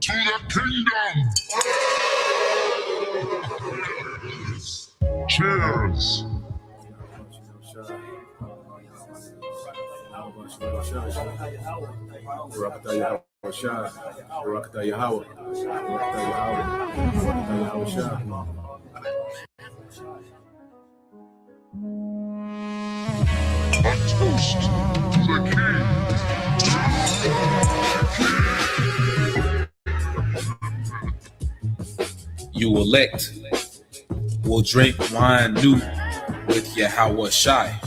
to the kingdom. Cheers. A toast to the king. You elect will drink wine new with Yahweh Shai.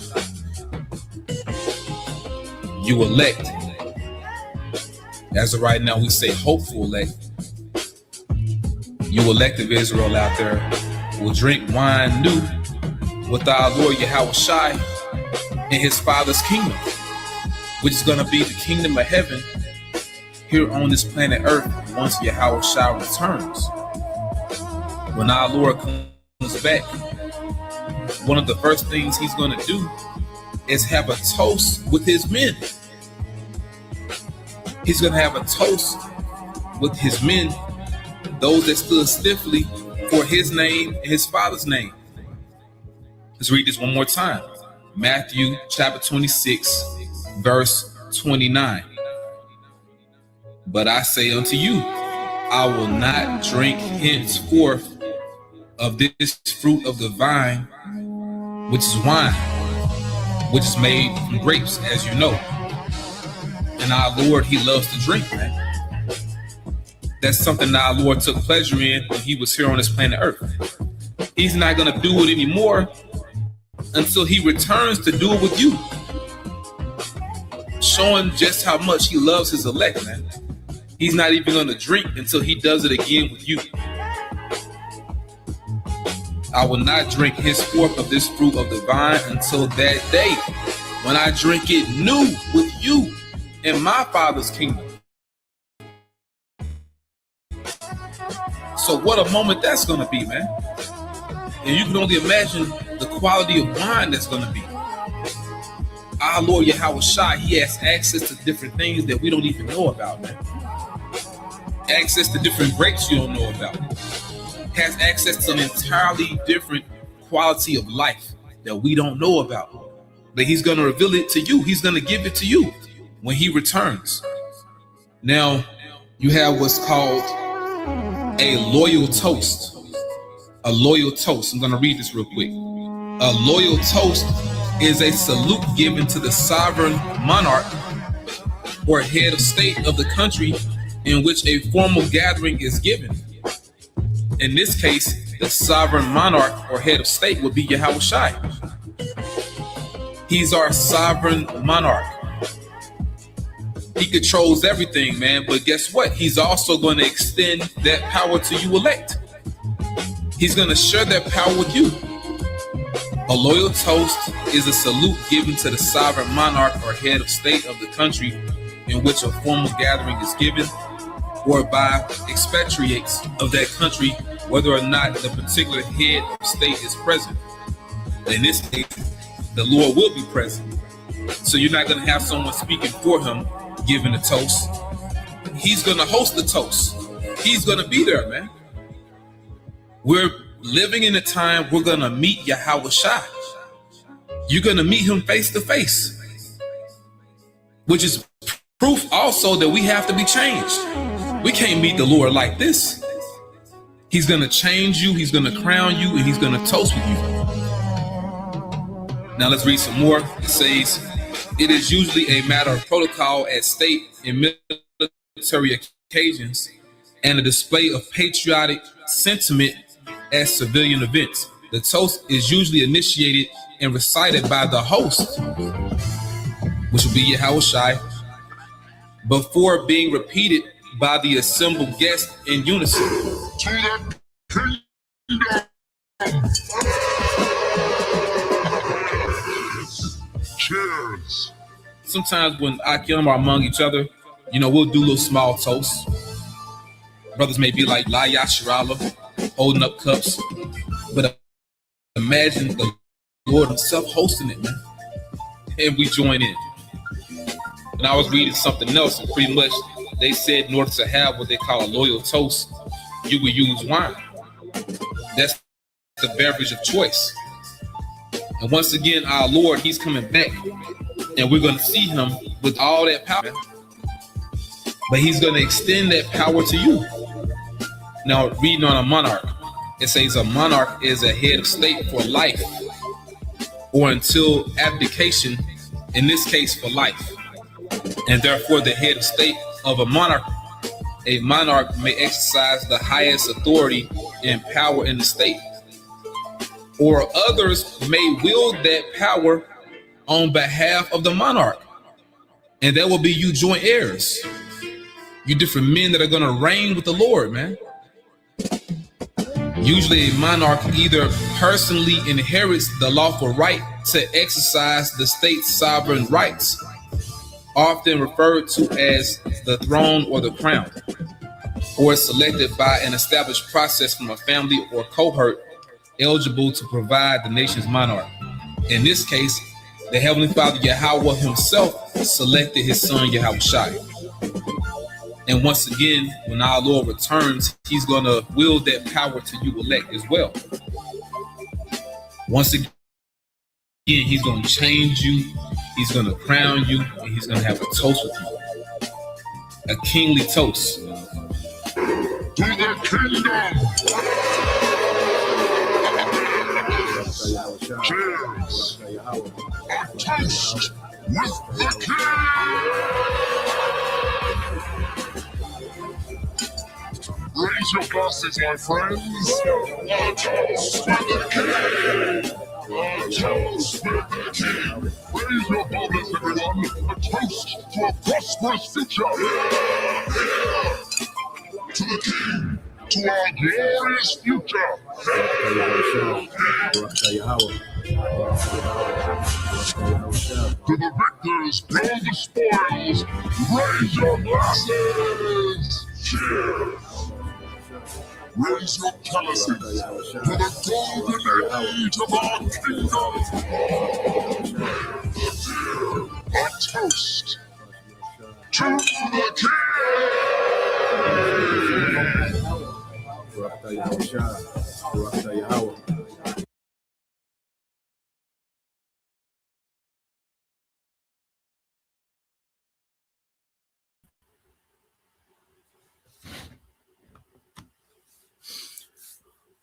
You elect. As of right now, we say hopeful elect. You elect of Israel out there will drink wine new with our Lord Yahweh Shai in his Father's kingdom, which is going to be the kingdom of heaven here on this planet Earth once Yahweh Shai returns. When our Lord comes back, one of the first things he's going to do is have a toast with his men. He's going to have a toast with his men, those that stood stiffly for his name and his Father's name. Let's read this one more time. Matthew chapter 26, verse 29. But I say unto you, I will not drink henceforth of this fruit of the vine, which is wine, which is made from grapes, as you know. And our Lord, he loves to drink, man. That's something that our Lord took pleasure in when he was here on this planet Earth. He's not going to do it anymore until he returns to do it with you, showing just how much he loves his elect, man. He's not even going to drink until he does it again with you. I will not drink henceforth of this fruit of the vine until that day when I drink it new with you in my Father's kingdom. So what a moment that's going to be, man. And you can only imagine the quality of wine that's going to be. Our Lord Yahweh Shai, he has access to different things that we don't even know about, man. Access to different grapes you don't know about. Has access to an entirely different quality of life that we don't know about. But he's going to reveal it to you. He's going to give it to you when he returns. Now, you have what's called a loyal toast. A loyal toast. I'm going to read this real quick. A loyal toast is a salute given to the sovereign monarch or head of state of the country in which a formal gathering is given. In this case, the sovereign monarch or head of state would be Yahweh Shai. He's our sovereign monarch. He controls everything, man. But guess what? He's also going to extend that power to you elect. He's going to share that power with you. A loyal toast is a salute given to the sovereign monarch or head of state of the country in which a formal gathering is given, or by expatriates of that country, whether or not the particular head of state is present. In this case, the Lord will be present. So you're not going to have someone speaking for him giving a toast. He's going to host the toast. He's going to be there, man. We're living in a time we're going to meet Yahweh Shai. You're going to meet him face to face, which is proof also that we have to be changed. We can't meet the Lord like this. He's going to change you. He's going to crown you, and he's going to toast with you. Now let's read some more. It says, it is usually a matter of protocol at state and military occasions and a display of patriotic sentiment at civilian events. The toast is usually initiated and recited by the host, which will be Yahweh Shai, before being repeated by the assembled guests in unison. To the kingdom. Cheers. Sometimes when Akim are among each other, we'll do little small toasts. Brothers may be like La Yashirala, holding up cups. But imagine the Lord himself hosting it, man. And we join in. And I was reading something else, and pretty much they said in order to have what they call a loyal toast, you would use wine. That's the beverage of choice. And once again, our Lord, He's coming back, and we're going to see Him with all that power. But He's going to extend that power to you. Now, reading on a monarch, it says a monarch is a head of state for life or until abdication, in this case for life. And therefore, the head of state of a monarch may exercise the highest authority and power in the state. Or others may wield that power on behalf of the monarch. And that will be you joint heirs. You different men that are going to reign with the Lord, man. Usually a monarch either personally inherits the lawful right to exercise the state's sovereign rights, often referred to as the throne or the crown, or is selected by an established process from a family or cohort eligible to provide the nation's monarch. In this case, the Heavenly Father Yahweh Himself selected His Son Yahushua. And once again, when our Lord returns, He's going to wield that power to you elect as well. Once again, He's going to change you, He's going to crown you, and He's going to have a toast with you. A kingly toast. To the kingdom! Cheers! A toast with the king! Raise your glasses, my friends. A toast with the king! A toast with the king! Raise your bubbles, everyone. A toast to a prosperous future! To the king! To our glorious future! To the victors, blow the spoils! Raise your glasses! Cheers! Raise your chalices to the golden age of our kingdom. A toast to the king.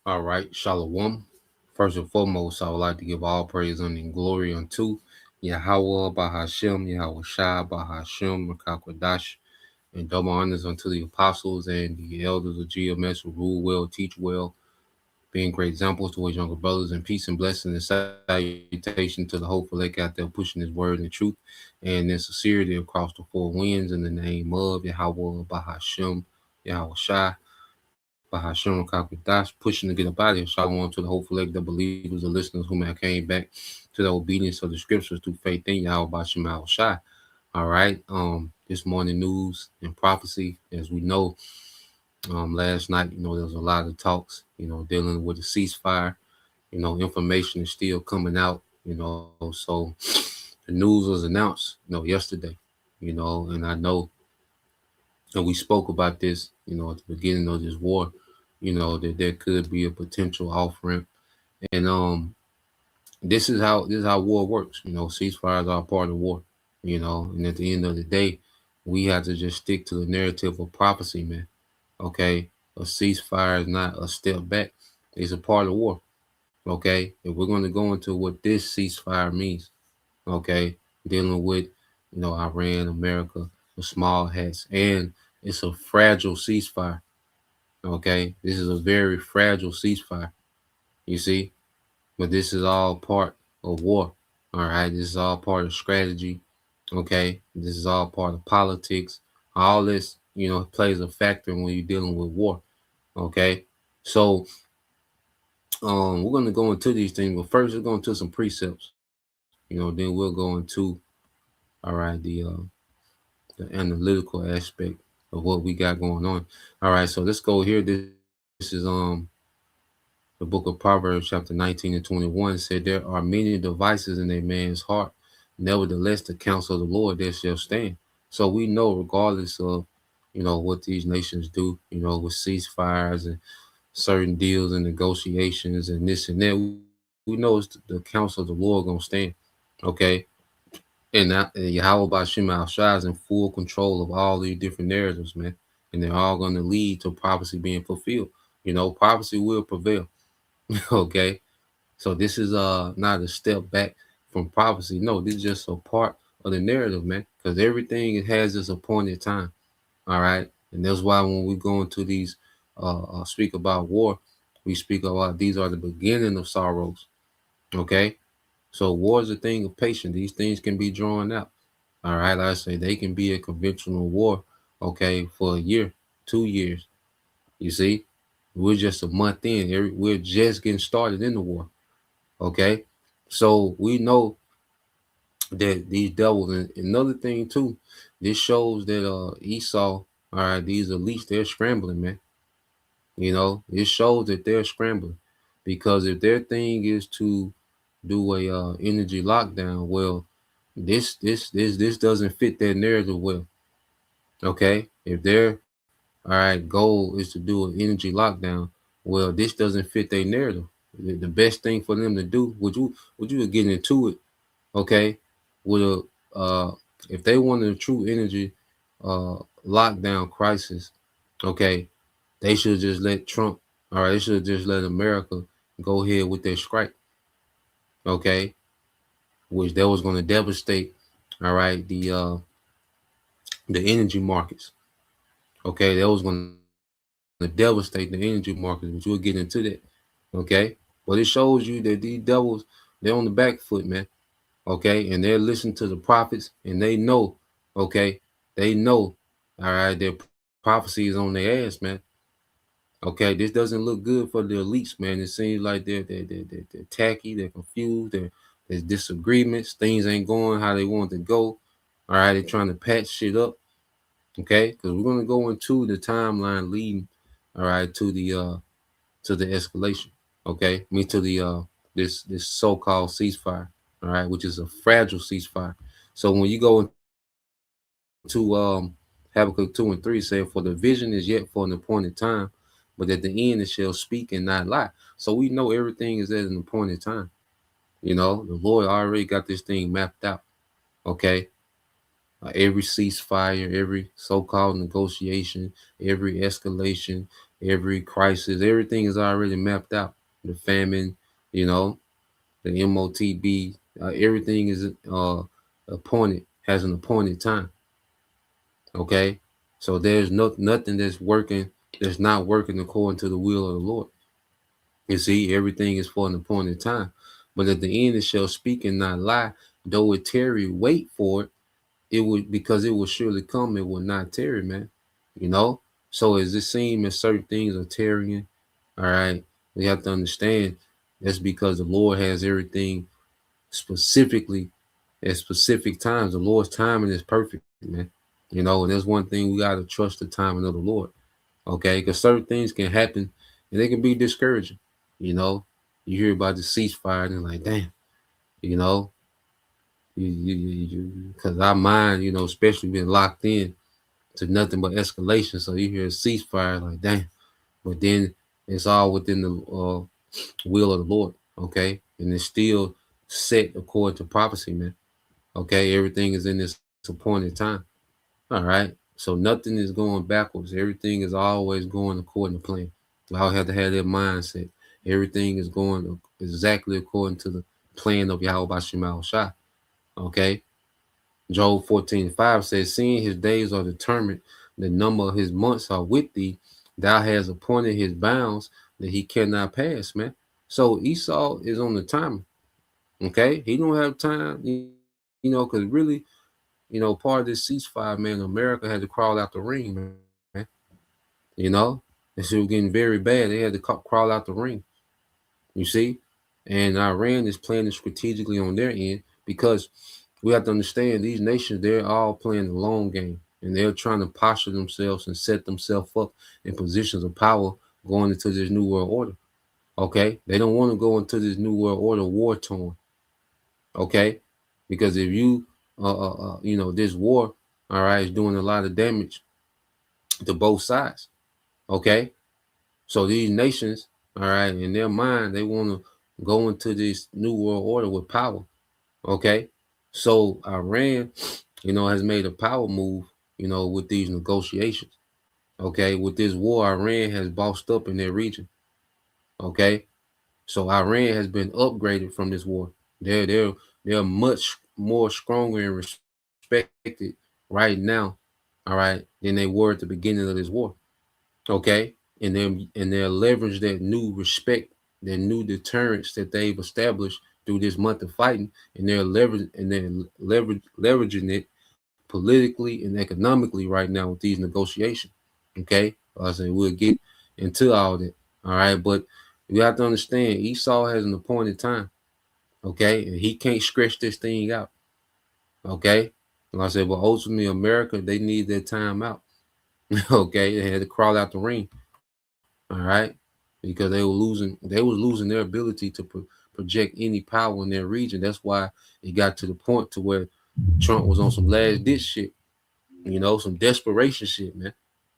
All right, Shalom. First and foremost, I would like to give all praise and glory unto Yahweh Bahashem, Yahweh Shai Bahashem, Makakwadash, and double honors unto the apostles and the elders of GMS who rule well, teach well, being great examples to his younger brothers, and peace and blessing and salutation to the hopeful elect out there pushing his word and truth and in sincerity across the four winds in the name of Yahweh Bahashem, Yahweh Shai Bahashem Kakwadash, pushing to get up out of here. Shalom to the hopeful elect, the believers, the listeners whom I came back to the obedience of the scriptures through faith in Yahweh Bahashem Yahweh Shai. All right. This morning news and prophecy, as we know, last night, there was a lot of talks, dealing with the ceasefire. Information is still coming out, so the news was announced, yesterday, and I know, and we spoke about this, at the beginning of this war, that there could be a potential off ramp. And this is how war works. Ceasefires are part of war, and at the end of the day, we have to just stick to the narrative of prophecy, man. Okay, a ceasefire is not a step back; it's a part of war. Okay, if we're going to go into what this ceasefire means, okay, dealing with, Iran, America, the small hats, and it's a fragile ceasefire. Okay, this is a very fragile ceasefire. You see, but this is all part of war. All right, this is all part of strategy. Okay, this is all part of politics. All this, plays a factor when you're dealing with war. Okay, so we're going to go into these things, but first we're going to some precepts. Then we'll go into, all right, the analytical aspect of what we got going on. All right, so let's go here. This is the book of Proverbs, chapter 19 and 21. Said, there are many devices in a man's heart. Nevertheless, the counsel of the Lord there shall stand. So we know, regardless of what these nations do, with ceasefires and certain deals and negotiations and this and that. We know it's the counsel of the Lord gonna stand. Okay. And Yahweh Bashim Al Shai is in full control of all these different narratives, man. And they're all gonna lead to prophecy being fulfilled. Prophecy will prevail. Okay. So this is not a step back from prophecy. No, this is just a part of the narrative, man. Because everything has its appointed time. All right. And that's why when we go into these speak about war, we speak about these are the beginning of sorrows. Okay. So war is a thing of patience. These things can be drawn out. All right. Like I say they can be a conventional war, okay, for a year, 2 years. You see, we're just a month in. We're just getting started in the war. Okay. So we know that these devils, and another thing too, this shows that Esau, all right, these elites, they're scrambling, man. It shows that they're scrambling because if their thing is to do a energy lockdown, well, this doesn't fit their narrative well. Okay, if their all right goal is to do an energy lockdown, well, this doesn't fit their narrative. The best thing for them to do, would you get into it? Okay, with a if they wanted a true energy uh lockdown crisis, okay, they should just let Trump, all right, they should just let America go ahead with their strike, okay, which that was going to devastate, all right, the energy markets, okay, that was going to devastate the energy markets, which we'll get into that, okay, but it shows you that these devils, they're on the back foot, man, okay, and they're listening to the prophets, and they know, okay, they know, all right, their prophecy is on their ass, man. Okay, this doesn't look good for the elites, man. It seems like they're tacky, they're confused, there's disagreements, things ain't going how they want to go. All right, they're trying to patch shit up. Okay, because we're gonna go into the timeline leading, all right, to the escalation. Okay, to the this so-called ceasefire. All right, which is a fragile ceasefire. So when you go into Habakkuk 2 and 3, saying, "For the vision is yet for an appointed time, but at the end it shall speak and not lie." So we know everything is at an appointed time. The Lord already got this thing mapped out. Okay, every ceasefire, every so-called negotiation, every escalation, every crisis, everything is already mapped out. The famine, you know, the MOTB, everything is appointed, has an appointed time. Okay, so there's nothing that's not working according to the will of the Lord. You see, everything is for an appointed time, but at the end it shall speak and not lie. Though it tarry, wait for it. It would, because it will surely come. It will not tarry, man. You know. So as it seems as certain things are tarrying, all right, we have to understand that's because the Lord has everything specifically at specific times. The Lord's timing is perfect, man. And that's one thing we gotta trust the timing of the Lord. Okay, because certain things can happen and they can be discouraging. You know, you hear about the ceasefire and like, damn, you know, because our mind, especially been locked in to nothing but escalation. So you hear a ceasefire, like, damn, but then it's all within the will of the Lord. Okay, and it's still set according to prophecy, man. Okay, everything is in this appointed time. All right. So nothing is going backwards. Everything is always going according to plan. I have to have that mindset. Everything is going exactly according to the plan of Yahweh Shemal Shah. Okay. Job 14:5 says, "Seeing his days are determined, the number of his months are with thee. Thou hast appointed his bounds that he cannot pass," man. So Esau is on the timer. Okay. He don't have time, because really, part of this ceasefire, man, America had to crawl out the ring, man. You know, and so it was getting very bad. They had to crawl out the ring. You see, and Iran is planning strategically on their end because we have to understand these nations. They're all playing the long game, and they're trying to posture themselves and set themselves up in positions of power going into this new world order. Okay, they don't want to go into this new world order war torn. Okay, because if you, this war, all right, is doing a lot of damage to both sides. Okay, so these nations, all right, in their mind, they want to go into this new world order with power. Okay, so Iran, has made a power move, with these negotiations. Okay, with this war, Iran has bossed up in their region. Okay, so Iran has been upgraded from this war. They're much more stronger and respected right now, all right, than they were at the beginning of this war. Okay, and they're leveraged that new respect, that new deterrence that they've established through this month of fighting, and they're leveraging it politically and economically right now with these negotiations. Okay, I say we'll get into all that. All right, but you have to understand Esau has an appointed time. Okay, and he can't stretch this thing out. Okay, and I said, well, ultimately, America, they need their time out. Okay, they had to crawl out the ring. All right, because they was losing their ability to project any power in their region. That's why it got to the point to where Trump was on some last ditch shit. Some desperation shit, man.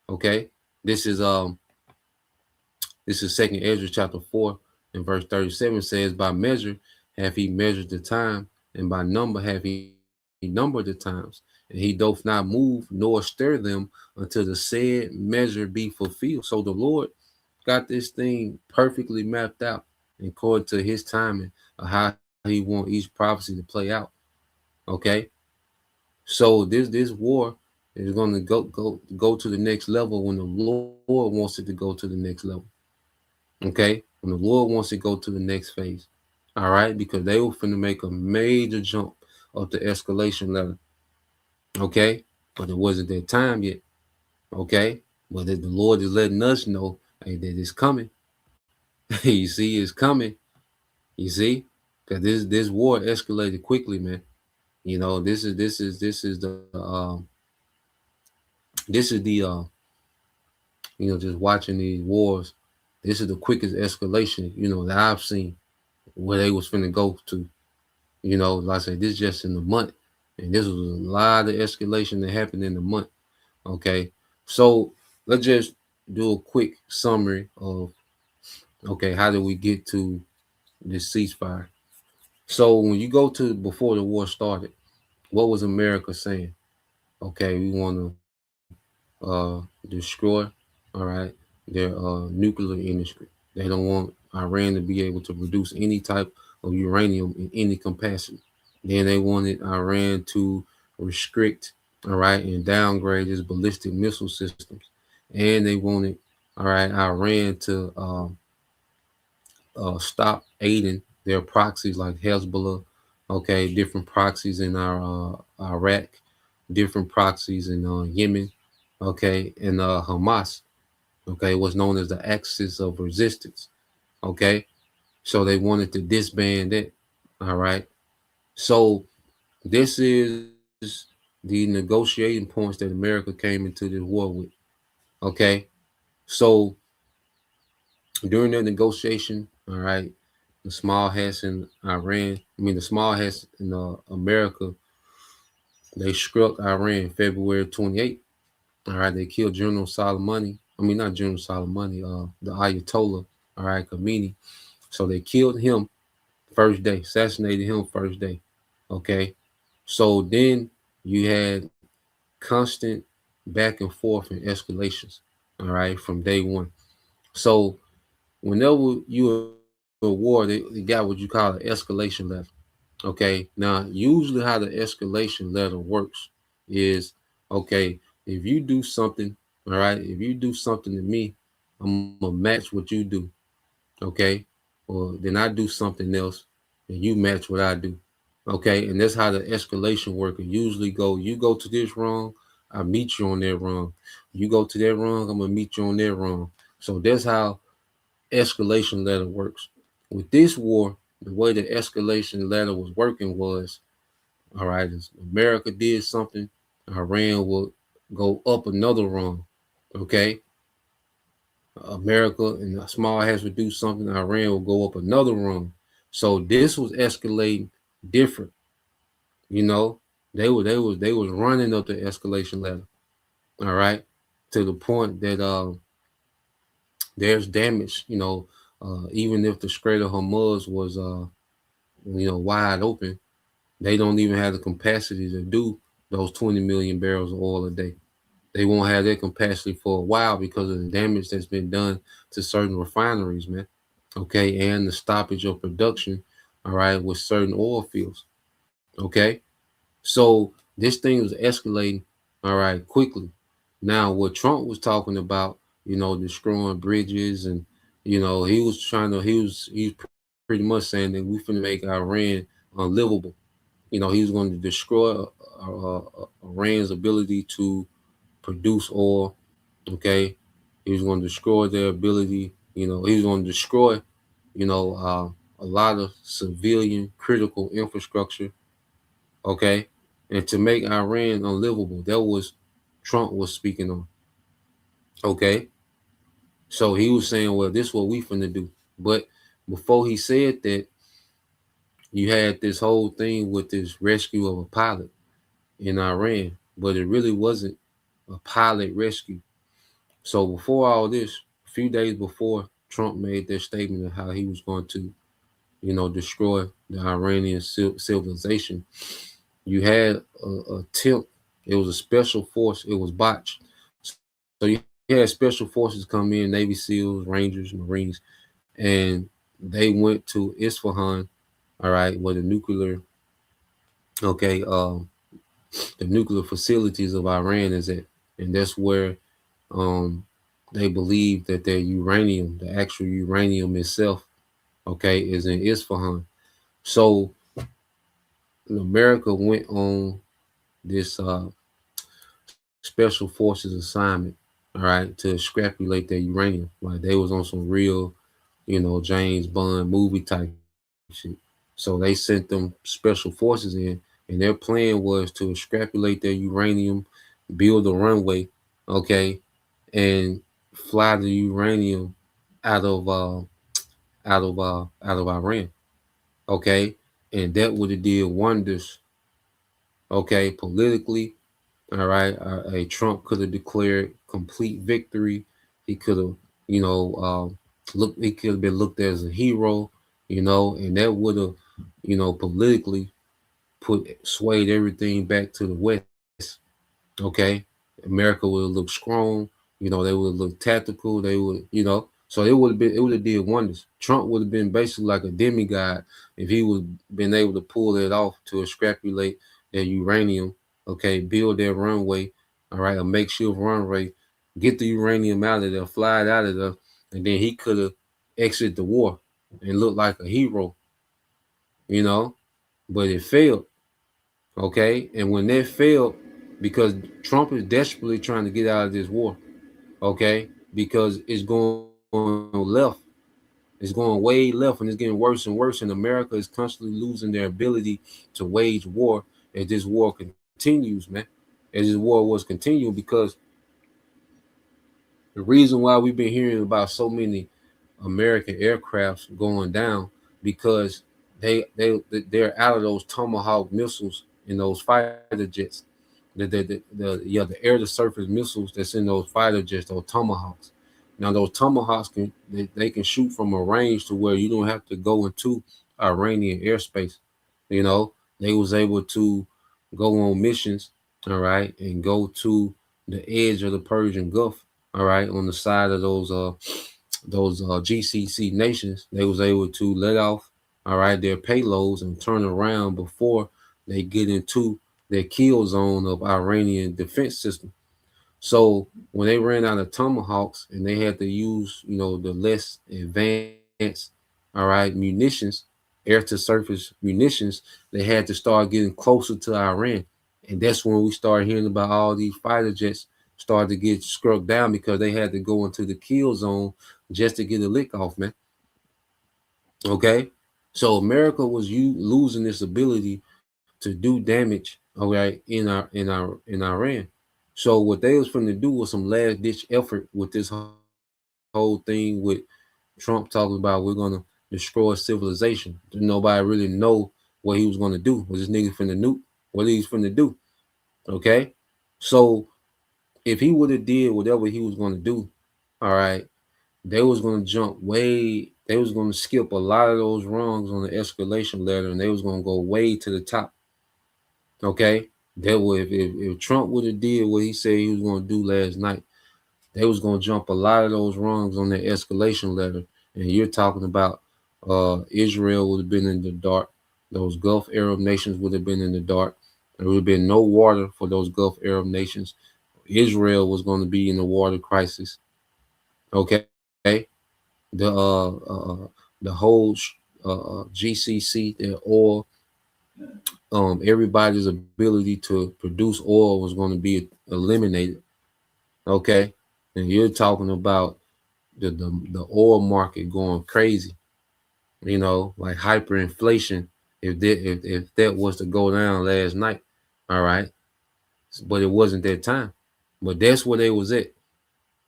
Okay, this is um this is Second Ezra chapter 4 and verse 37 says, by measure have he measured the time, and by number have he numbered the times, and he doth not move nor stir them until the said measure be fulfilled. So the Lord got this thing perfectly mapped out according to his timing of how he want each prophecy to play out. Okay. So this war is going to go to the next level when the Lord wants it to go to the next level. Okay, when the Lord wants it to go to the next phase. All right, because they were finna make a major jump up the escalation ladder. Okay, but it wasn't their time yet. Okay, but the Lord is letting us know, hey, that it's coming. You see, it's coming. You see, because this war escalated quickly, man. This is just watching these wars. This is the quickest escalation, that I've seen where they was finna go to. Like I said, this just in the month. And this was a lot of escalation that happened in the month. Okay. So let's just do a quick summary of, okay, how did we get to this ceasefire? So when you go to before the war started, what was America saying? Okay, we want to destroy, all right, their nuclear industry. They don't want Iran to be able to produce any type of uranium in any capacity. Then they wanted Iran to restrict, all right, and downgrade its ballistic missile systems. And they wanted, all right, Iran to stop aiding their proxies like Hezbollah, okay, different proxies in our Iraq, different proxies in Yemen, okay, and Hamas, okay, was known as the axis of resistance, okay. So they wanted to disband it, all right. So this is the negotiating points that America came into this war with, okay. So during the negotiation, all right, the small hats in Iran, the small hats in America, they struck Iran February 28th. All right, they killed General Soleimani. Not General Soleimani, the Ayatollah, all right, Khomeini. So they killed him first day, assassinated him first day. Okay. So then you had constant back and forth and escalations, all right, from day one. So whenever you a war, they got what you call an escalation level. Okay. Now, usually how the escalation level works is, okay, if you do something, all right, if you do something to me, I'm gonna match what you do. Okay. Or then I do something else and you match what I do. Okay. And that's how the escalation work. It usually go, you go to this wrong, I meet you on that wrong. You go to that wrong, I'm gonna meet you on that wrong. So that's how escalation ladder works. With this war, the way the escalation ladder was working was, all right, as America did something, Iran will go up another rung. Okay. America and the small hats would do something, Iran will go up another rung. So this was escalating different. You know, they was running up the escalation ladder. All right. to the point that there's damage. Even if the Strait of Hormuz was wide open, they don't even have the capacity to do those 20 million barrels of oil a day. They won't have that capacity for a while because of the damage that's been done to certain refineries, man. Okay, and the stoppage of production, all right, with certain oil fields. Okay, so this thing was escalating, all right, quickly. Now, what Trump was talking about, destroying bridges, and he was pretty much saying that we finna make Iran unlivable. He was going to destroy Iran's ability to produce oil. Okay, he was going to destroy their ability. He was going to destroy, a lot of civilian critical infrastructure. Okay, and to make Iran unlivable. That was Trump was speaking on. Okay, so he was saying, well, this is what we finna do. But before he said that, you had this whole thing with this rescue of a pilot in Iran, but it really wasn't a pilot rescue. So before all this, a few days before Trump made that statement of how he was going to, destroy the Iranian civilization, you had a attempt. It was a special force. It was botched. So you had special forces come in, Navy SEALs, Rangers, Marines, and they went to Isfahan, all right, where okay, the nuclear facilities of Iran is at, and that's where um, they believe that their uranium, the actual uranium itself, okay, is in Isfahan. So America went on this special forces assignment, all right, to scrapulate their uranium. Like they was on some real, James Bond movie type shit. So they sent them special forces in, and their plan was to scrapulate their uranium, build a runway, okay, and fly the uranium out of Iran, okay, and that would have did wonders, okay, politically. All right, a Trump could have declared complete victory. He could have, you know, look. He could have been looked at as a hero, and that would have, politically put swayed everything back to the West. Okay, America would have looked strong. They would have looked tactical. They would, so it would have did wonders. Trump would have been basically like a demigod if he would been able to pull it off to extrapolate their uranium. Okay, build their runway. All right, a makeshift runway, get the uranium out of there, fly it out of there, and then he could have exited the war and looked like a hero. You know, but it failed. Okay, and when that failed, because Trump is desperately trying to get out of this war, okay, because it's going left, it's going way left, and it's getting worse and worse, and America is constantly losing their ability to wage war as this war continues, man. As this war was continuing, because the reason why we've been hearing about so many American aircrafts going down because they're out of those Tomahawk missiles and those fighter jets. The air to surface missiles that's in those fighter jets, those Tomahawks. Now those Tomahawks they can shoot from a range to where you don't have to go into Iranian airspace. They was able to go on missions, all right, and go to the edge of the Persian Gulf, all right, on the side of those GCC nations. They was able to let off, all right, their payloads and turn around before they get into their kill zone of Iranian defense system. So when they ran out of Tomahawks and they had to use, the less advanced, all right, munitions, air to surface munitions, they had to start getting closer to Iran. And that's when we started hearing about all these fighter jets started to get struck down because they had to go into the kill zone just to get a lick off, man. Okay. So America was losing this ability to do damage, all right, in Iran. So what they was going to do was some last ditch effort with this whole thing with Trump talking about we're gonna destroy civilization. Nobody really know what he was gonna do. Was this nigga finna nuke? What he's finna do? Okay, so if he would have did whatever he was going to do, all right, they was going to jump way. They was going to skip a lot of those rungs on the escalation ladder, and they was going to go way to the top. Okay, that would if Trump would have did what he said he was going to do last night, they was going to jump a lot of those rungs on the escalation ladder. And you're talking about Israel would have been in the dark. Those Gulf Arab nations would have been in the dark. There would have been no water for those Gulf Arab nations. Israel was going to be in the water crisis. Okay, the whole GCC, the oil, everybody's ability to produce oil was going to be eliminated. Okay, and you're talking about the oil market going crazy. You know, like hyperinflation. If that was to go down last night, all right, but it wasn't that time. But that's where they was at.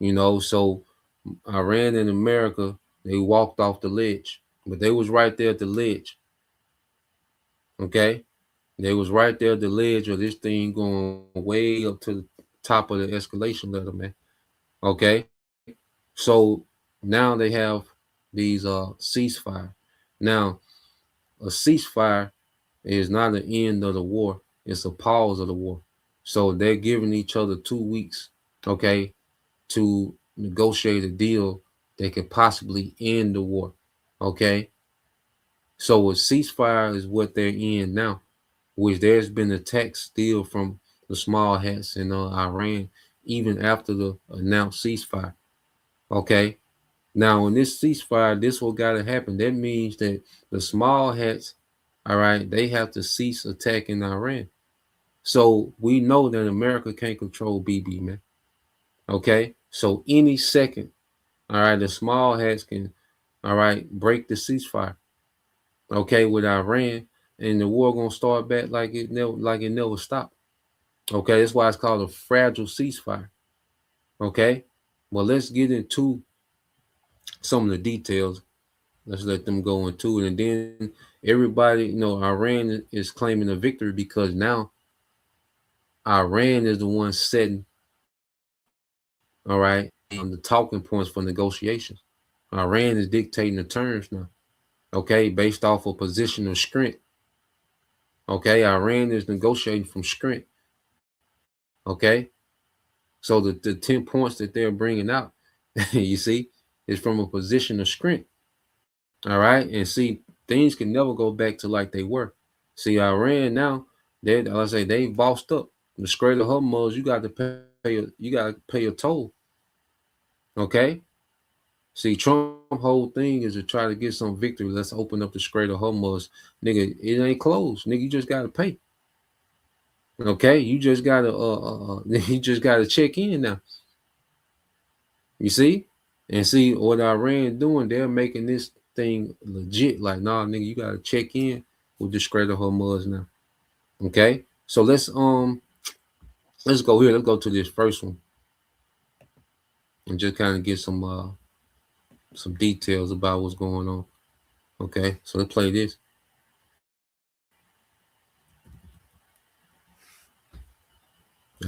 You know, so Iran and America, they walked off the ledge, but they was right there at the ledge. Okay, they was right there at the ledge of this thing going way up to the top of the escalation ladder, man. Okay, so now they have these ceasefire. Now, a ceasefire is not an end of the war; it's a pause of the war. So they're giving each other 2 weeks, okay, to negotiate a deal that could possibly end the war. Okay. So a ceasefire is what they're in now, which there's been attacks still from the small hats in Iran, even after the announced ceasefire. Okay. Now, in this ceasefire, this what got to happen. That means that the small hats, all right, they have to cease attacking Iran. So we know that America can't control BB, man. Okay. So any second, all right, the small hats can, all right, break the ceasefire. Okay, with Iran, and the war gonna start back like it never stopped. Okay, that's why it's called a fragile ceasefire. Okay, well, let's get into some of the details. Let's let them go into it, and then everybody, you know, Iran is claiming a victory because now Iran is the one setting, all right, on the talking points for negotiations. Iran is dictating the terms now. Okay, based off a position of strength. Okay, Iran is negotiating from strength. Okay, so the 10 points that they're bringing out, you see, is from a position of strength. All right, and see, things can never go back to like they were. See, Iran now, they bossed up. The Strait of Hormuz, you got to pay a toll. Okay, see, Trump whole thing is to try to get some victory. Let's open up the Strait of Hormuz, nigga. It ain't closed, nigga. You just got to pay. Okay, you just gotta you just gotta check in now. You see, and see what Iran doing. They're making this thing legit. Like, nah, nigga, you gotta check in with the Strait of Hormuz now. Okay, so let's go here. Let's go to this first one and just kind of get some details about what's going on. Okay, so let's play this.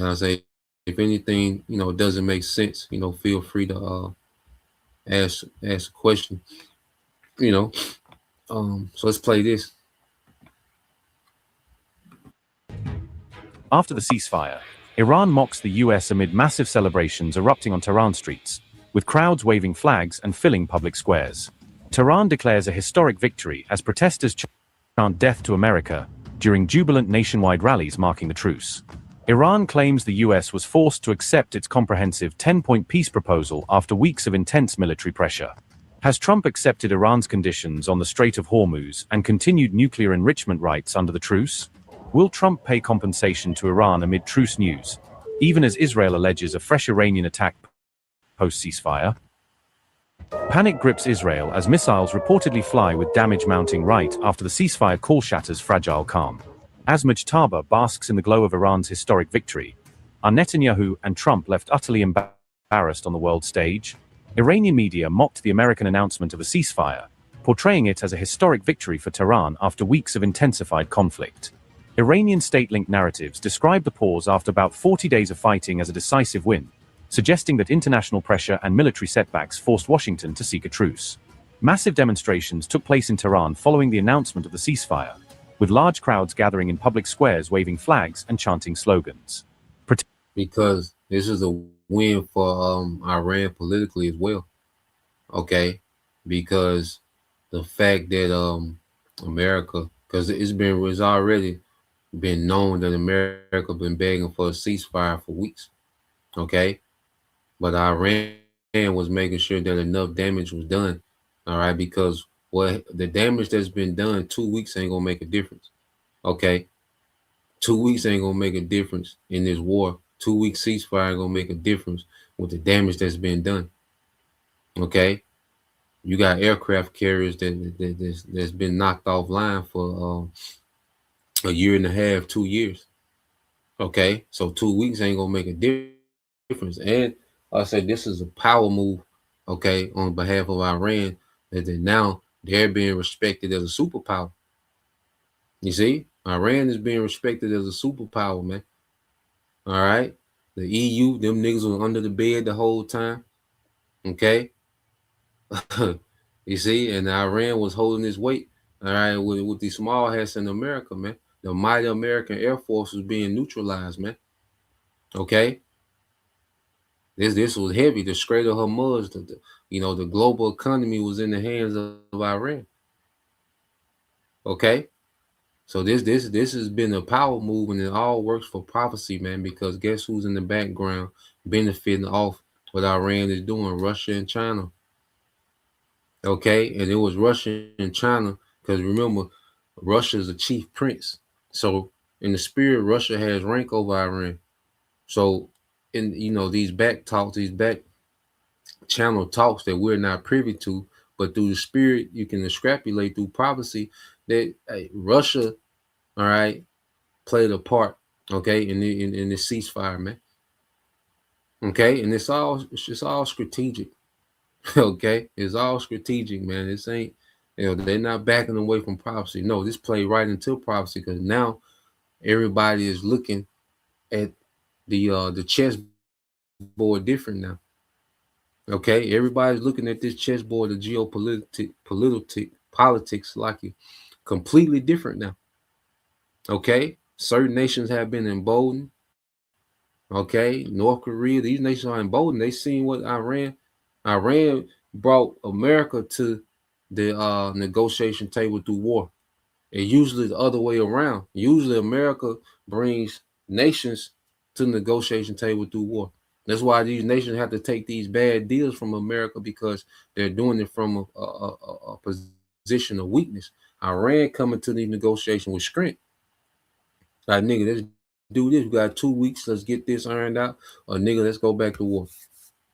I say, if anything, you know, doesn't make sense, you know, feel free to ask a question. You know, so let's play this. After the ceasefire, Iran mocks the US amid massive celebrations erupting on Tehran streets, with crowds waving flags and filling public squares. Tehran declares a historic victory as protesters chant "Death to America" during jubilant nationwide rallies marking the truce. Iran claims the US was forced to accept its comprehensive 10-point peace proposal after weeks of intense military pressure. Has Trump accepted Iran's conditions on the Strait of Hormuz and continued nuclear enrichment rights under the truce? Will Trump pay compensation to Iran amid truce news, even as Israel alleges a fresh Iranian attack post-ceasefire? Panic grips Israel as missiles reportedly fly with damage mounting right after the ceasefire call shatters fragile calm. As Mujtaba basks in the glow of Iran's historic victory, are Netanyahu and Trump left utterly embarrassed on the world stage? Iranian media mocked the American announcement of a ceasefire, portraying it as a historic victory for Tehran after weeks of intensified conflict. Iranian state-linked narratives describe the pause after about 40 days of fighting as a decisive win, suggesting that international pressure and military setbacks forced Washington to seek a truce. Massive demonstrations took place in Tehran following the announcement of the ceasefire, with large crowds gathering in public squares waving flags and chanting slogans. Because this is a win for Iran politically as well. Okay, because the fact that America, because it's already been known that America been begging for a ceasefire for weeks. Okay, but Iran was making sure that enough damage was done. All right, because what the damage that's been done, 2 weeks ain't gonna make a difference. Okay, 2 weeks ain't gonna make a difference in this war. 2 week ceasefire ain't gonna make a difference with the damage that's been done. Okay, you got aircraft carriers that's been knocked offline for a year and a half, 2 years. Okay, so 2 weeks ain't gonna make a difference. And I said this is a power move. Okay, on behalf of Iran, that now they're being respected as a superpower. You see, Iran is being respected as a superpower, man. All right, the EU, them niggas was under the bed the whole time. Okay, you see, and Iran was holding its weight. All right, with these small hats in America, man. The mighty American Air Force was being neutralized, man. Okay, this was heavy. The Strait of Hormuz, the global economy was in the hands of Iran. Okay, so this has been a power move, and it all works for prophecy, man. Because guess who's in the background benefiting off what Iran is doing? Russia and China. Okay, and it was Russia and China because remember, Russia is a chief prince. So in the spirit, Russia has rank over Iran. So in these back talks, these back channel talks that we're not privy to, but through the spirit, you can extrapolate through prophecy that Russia, all right, played a part, okay, in the ceasefire, man. Okay, and it's all strategic. Okay, it's all strategic, man. This ain't, they're not backing away from prophecy. No, this played right into prophecy because now everybody is looking at the chessboard different now. Okay, everybody's looking at this chessboard, the politics, like it, completely different now. Okay, certain nations have been emboldened. Okay, North Korea, these nations are emboldened. They seen what Iran brought America to the negotiation table through war. It's usually the other way around. Usually America brings nations to the negotiation table through war. That's why these nations have to take these bad deals from America because they're doing it from a position of weakness. Iran coming to these negotiations with strength. Like, nigga, let's do this. We got 2 weeks. Let's get this ironed out. Or nigga, let's go back to war.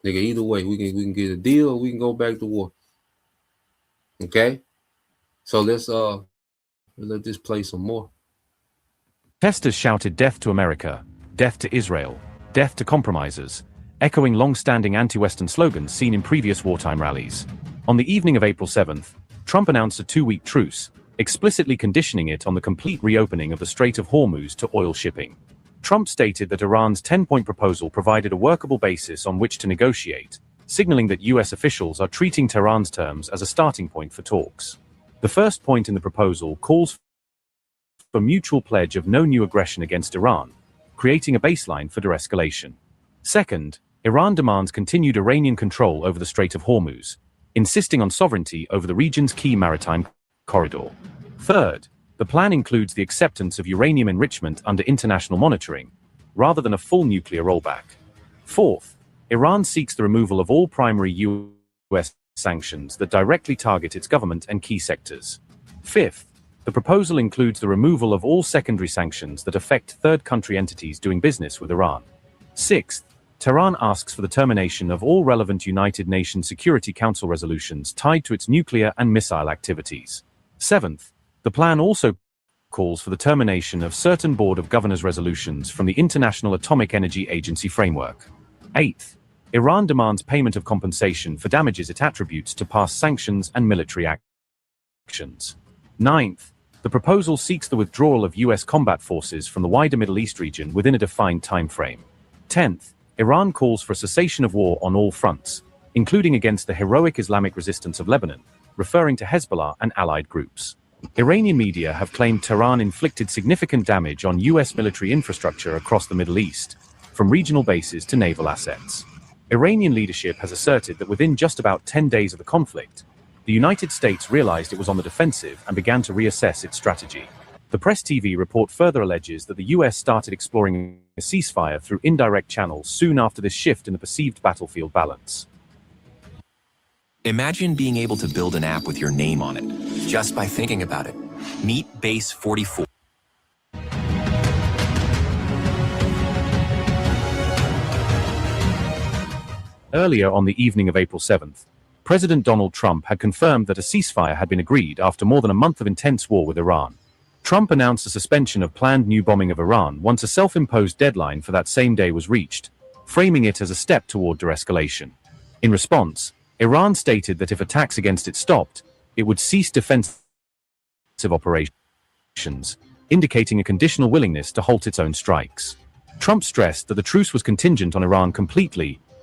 Nigga, either way, we can get a deal or we can go back to war. Okay? So let's let this play some more. Protesters shouted death to America, death to Israel, death to compromisers, echoing long-standing anti-Western slogans seen in previous wartime rallies. On the evening of April 7th, Trump announced a 2-week truce, explicitly conditioning it on the complete reopening of the Strait of Hormuz to oil shipping. Trump stated that Iran's 10-point proposal provided a workable basis on which to negotiate, signaling that U.S. officials are treating Tehran's terms as a starting point for talks. The first point in the proposal calls for mutual pledge of no new aggression against Iran, creating a baseline for de-escalation. Second, Iran demands continued Iranian control over the Strait of Hormuz, insisting on sovereignty over the region's key maritime corridor. Third, the plan includes the acceptance of uranium enrichment under international monitoring, rather than a full nuclear rollback. Fourth, Iran seeks the removal of all primary U.S. sanctions that directly target its government and key sectors. Fifth, the proposal includes the removal of all secondary sanctions that affect third-country entities doing business with Iran. Sixth, Tehran asks for the termination of all relevant United Nations Security Council resolutions tied to its nuclear and missile activities. Seventh, the plan also calls for the termination of certain Board of Governors resolutions from the International Atomic Energy Agency framework. Eighth, Iran demands payment of compensation for damages it attributes to past sanctions and military actions. Ninth, the The proposal seeks the withdrawal of US combat forces from the wider Middle East region within a defined time frame. 10th, Iran calls for a cessation of war on all fronts, including against the heroic Islamic resistance of Lebanon, referring to Hezbollah and allied groups. Iranian media have claimed Tehran inflicted significant damage on US military infrastructure across the Middle East, from regional bases to naval assets. Iranian leadership has asserted that within just about 10 days of the conflict, the United States realized it was on the defensive and began to reassess its strategy. The Press TV report further alleges that the US started exploring a ceasefire through indirect channels soon after this shift in the perceived battlefield balance. Imagine being able to build an app with your name on it, just by thinking about it. Meet Base 44. Earlier on the evening of April 7th, President Donald Trump had confirmed that a ceasefire had been agreed after more than a month of intense war with Iran. Trump announced a suspension of planned new bombing of Iran once a self-imposed deadline for that same day was reached, framing it as a step toward de-escalation. In response, Iran stated that if attacks against it stopped, it would cease defensive operations, indicating a conditional willingness to halt its own strikes. Trump stressed that the truce was contingent on Iran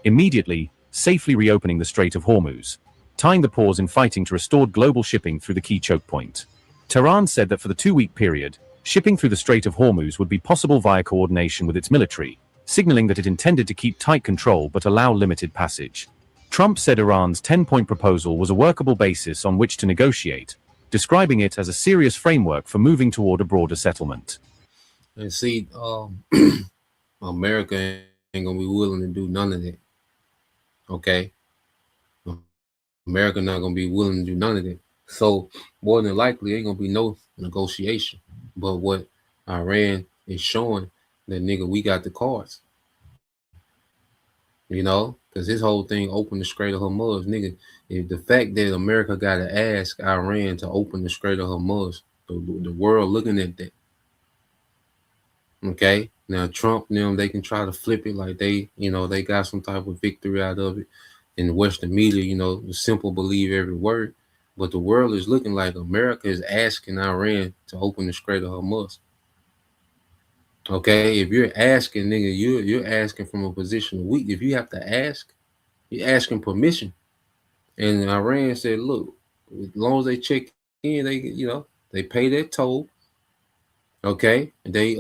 immediately, safely reopening the Strait of Hormuz, tying the pause in fighting to restore global shipping through the key choke point. Tehran said that for the 2-week period, shipping through the Strait of Hormuz would be possible via coordination with its military, signaling that it intended to keep tight control but allow limited passage. Trump said Iran's 10-point proposal was a workable basis on which to negotiate, describing it as a serious framework for moving toward a broader settlement. And see, America ain't gonna be willing to do none of that. Okay, America not gonna be willing to do none of that. So more than likely, ain't gonna be no negotiation. But what Iran is showing that nigga, we got the cards. You know, because his whole thing open the Strait of Hormuz, nigga. If the fact that America got to ask Iran to open the Strait of Hormuz, the world looking at that. Okay, now Trump, them, they can try to flip it like they got some type of victory out of it. In the Western media, the simple believe every word. But the world is looking like America is asking Iran to open the Strait of Hormuz. Okay, if you're asking, nigga, you're asking from a position of weak. If you have to ask, you're asking permission. And Iran said, look, as long as they check in, they pay their toll. Okay, and they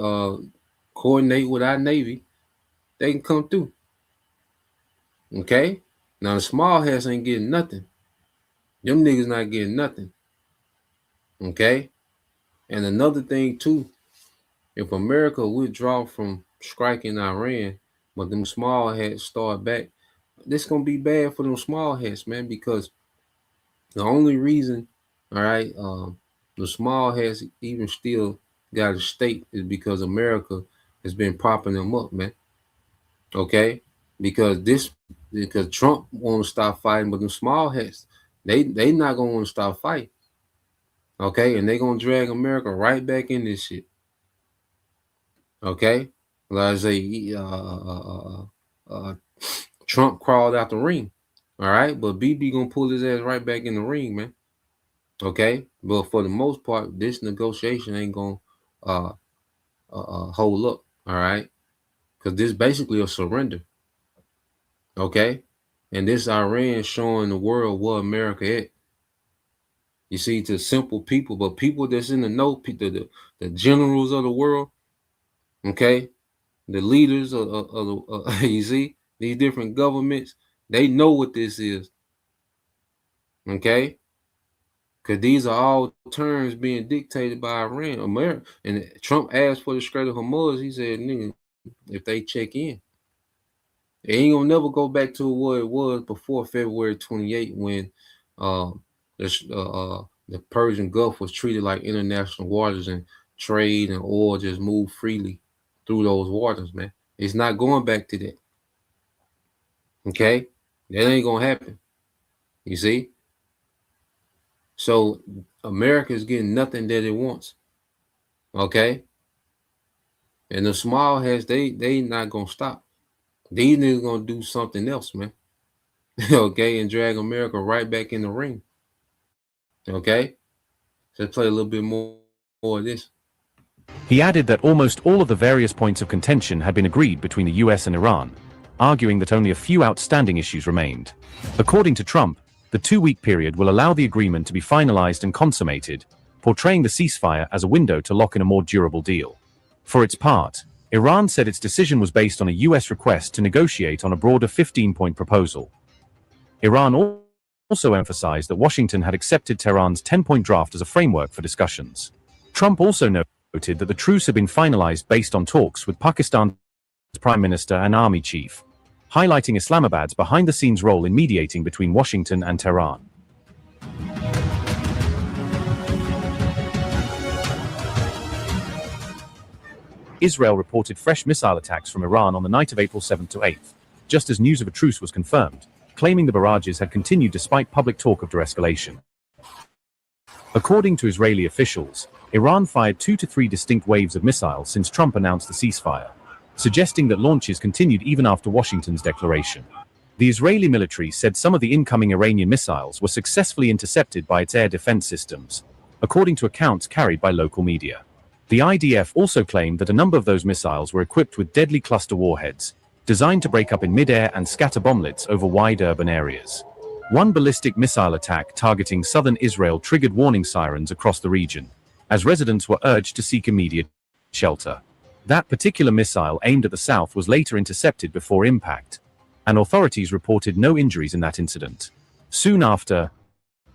coordinate with our Navy, they can come through. Okay, now the small hats ain't getting nothing. Them niggas not getting nothing. Okay, and another thing too, if America withdraw from striking Iran, but them small hats start back, this gonna be bad for them small hats, man, because the only reason, all right, the small hats even still got a stake is because America has been propping them up, man. Okay, because Trump want to stop fighting, but the small hats, they not gonna want to stop fighting. Okay, and they gonna drag America right back in this shit. Okay, like I say, Trump crawled out the ring. All right, but BB gonna pull his ass right back in the ring, man. Okay, but for the most part, this negotiation ain't gonna hold up. All right, because this is basically a surrender. Okay, and this Iran showing the world where America at. You see, to simple people, but people that's in the know, the generals of the world. Okay, the leaders of you see, these different governments, they know what this is. Okay, because these are all terms being dictated by Iran, America. And Trump asked for the Strait of Hormuz. He said, nigga, if they check in, it ain't gonna never go back to what it was before February 28, when the Persian Gulf was treated like international waters and trade and oil just moved freely through those waters, man. It's not going back to that. Okay, that ain't gonna happen. You see. So America is getting nothing that it wants. Okay. And the small hats, they not gonna stop. These niggas gonna do something else, man. Okay, and drag America right back in the ring. Okay. Let's play a little bit more more of this. He added that almost all of the various points of contention had been agreed between the US and Iran, arguing that only a few outstanding issues remained. According to Trump, the 2-week period will allow the agreement to be finalized and consummated, portraying the ceasefire as a window to lock in a more durable deal. For its part, Iran said its decision was based on a US request to negotiate on a broader 15-point proposal. Iran also emphasized that Washington had accepted Tehran's 10-point draft as a framework for discussions. Trump also noted that the truce had been finalized based on talks with Pakistan's prime minister and army chief, highlighting Islamabad's behind-the-scenes role in mediating between Washington and Tehran. Israel reported fresh missile attacks from Iran on the night of April 7th to 8th, just as news of a truce was confirmed, claiming the barrages had continued despite public talk of de-escalation. According to Israeli officials, Iran fired 2 to 3 distinct waves of missiles since Trump announced the ceasefire, suggesting that launches continued even after Washington's declaration. The Israeli military said some of the incoming Iranian missiles were successfully intercepted by its air defense systems, according to accounts carried by local media. The IDF also claimed that a number of those missiles were equipped with deadly cluster warheads, designed to break up in mid-air and scatter bomblets over wide urban areas. One ballistic missile attack targeting southern Israel triggered warning sirens across the region, as residents were urged to seek immediate shelter. That particular missile aimed at the south was later intercepted before impact, and authorities reported no injuries in that incident. Soon after,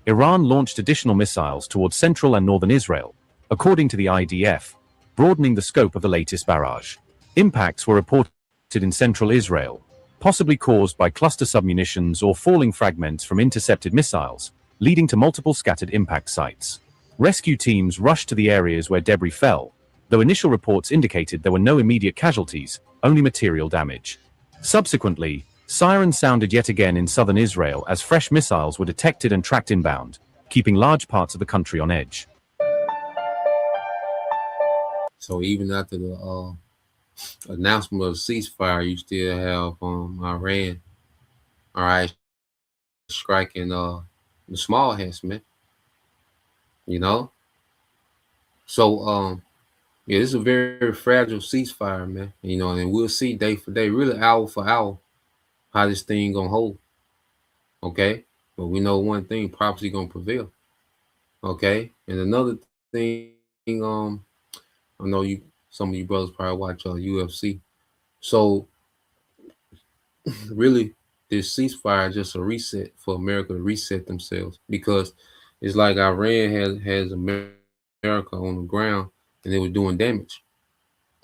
Iran launched additional missiles towards central and northern Israel, according to the IDF, broadening the scope of the latest barrage. Impacts were reported in central Israel, possibly caused by cluster submunitions or falling fragments from intercepted missiles, leading to multiple scattered impact sites. Rescue teams rushed to the areas where debris fell, though initial reports indicated there were no immediate casualties, only material damage. Subsequently, sirens sounded yet again in southern Israel as fresh missiles were detected and tracked inbound, keeping large parts of the country on edge. So even after the announcement of ceasefire, you still have Iran, all right, striking the small heads, man. You know? So yeah, this is a very, very fragile ceasefire, man. You know, and we'll see day for day, really hour for hour, how this thing gonna hold. Okay? But we know one thing, prophecy gonna prevail. Okay? And another thing, I know some of you brothers probably watch UFC. So really, this ceasefire is just a reset for America to reset themselves, because it's like Iran has America on the ground and they were doing damage.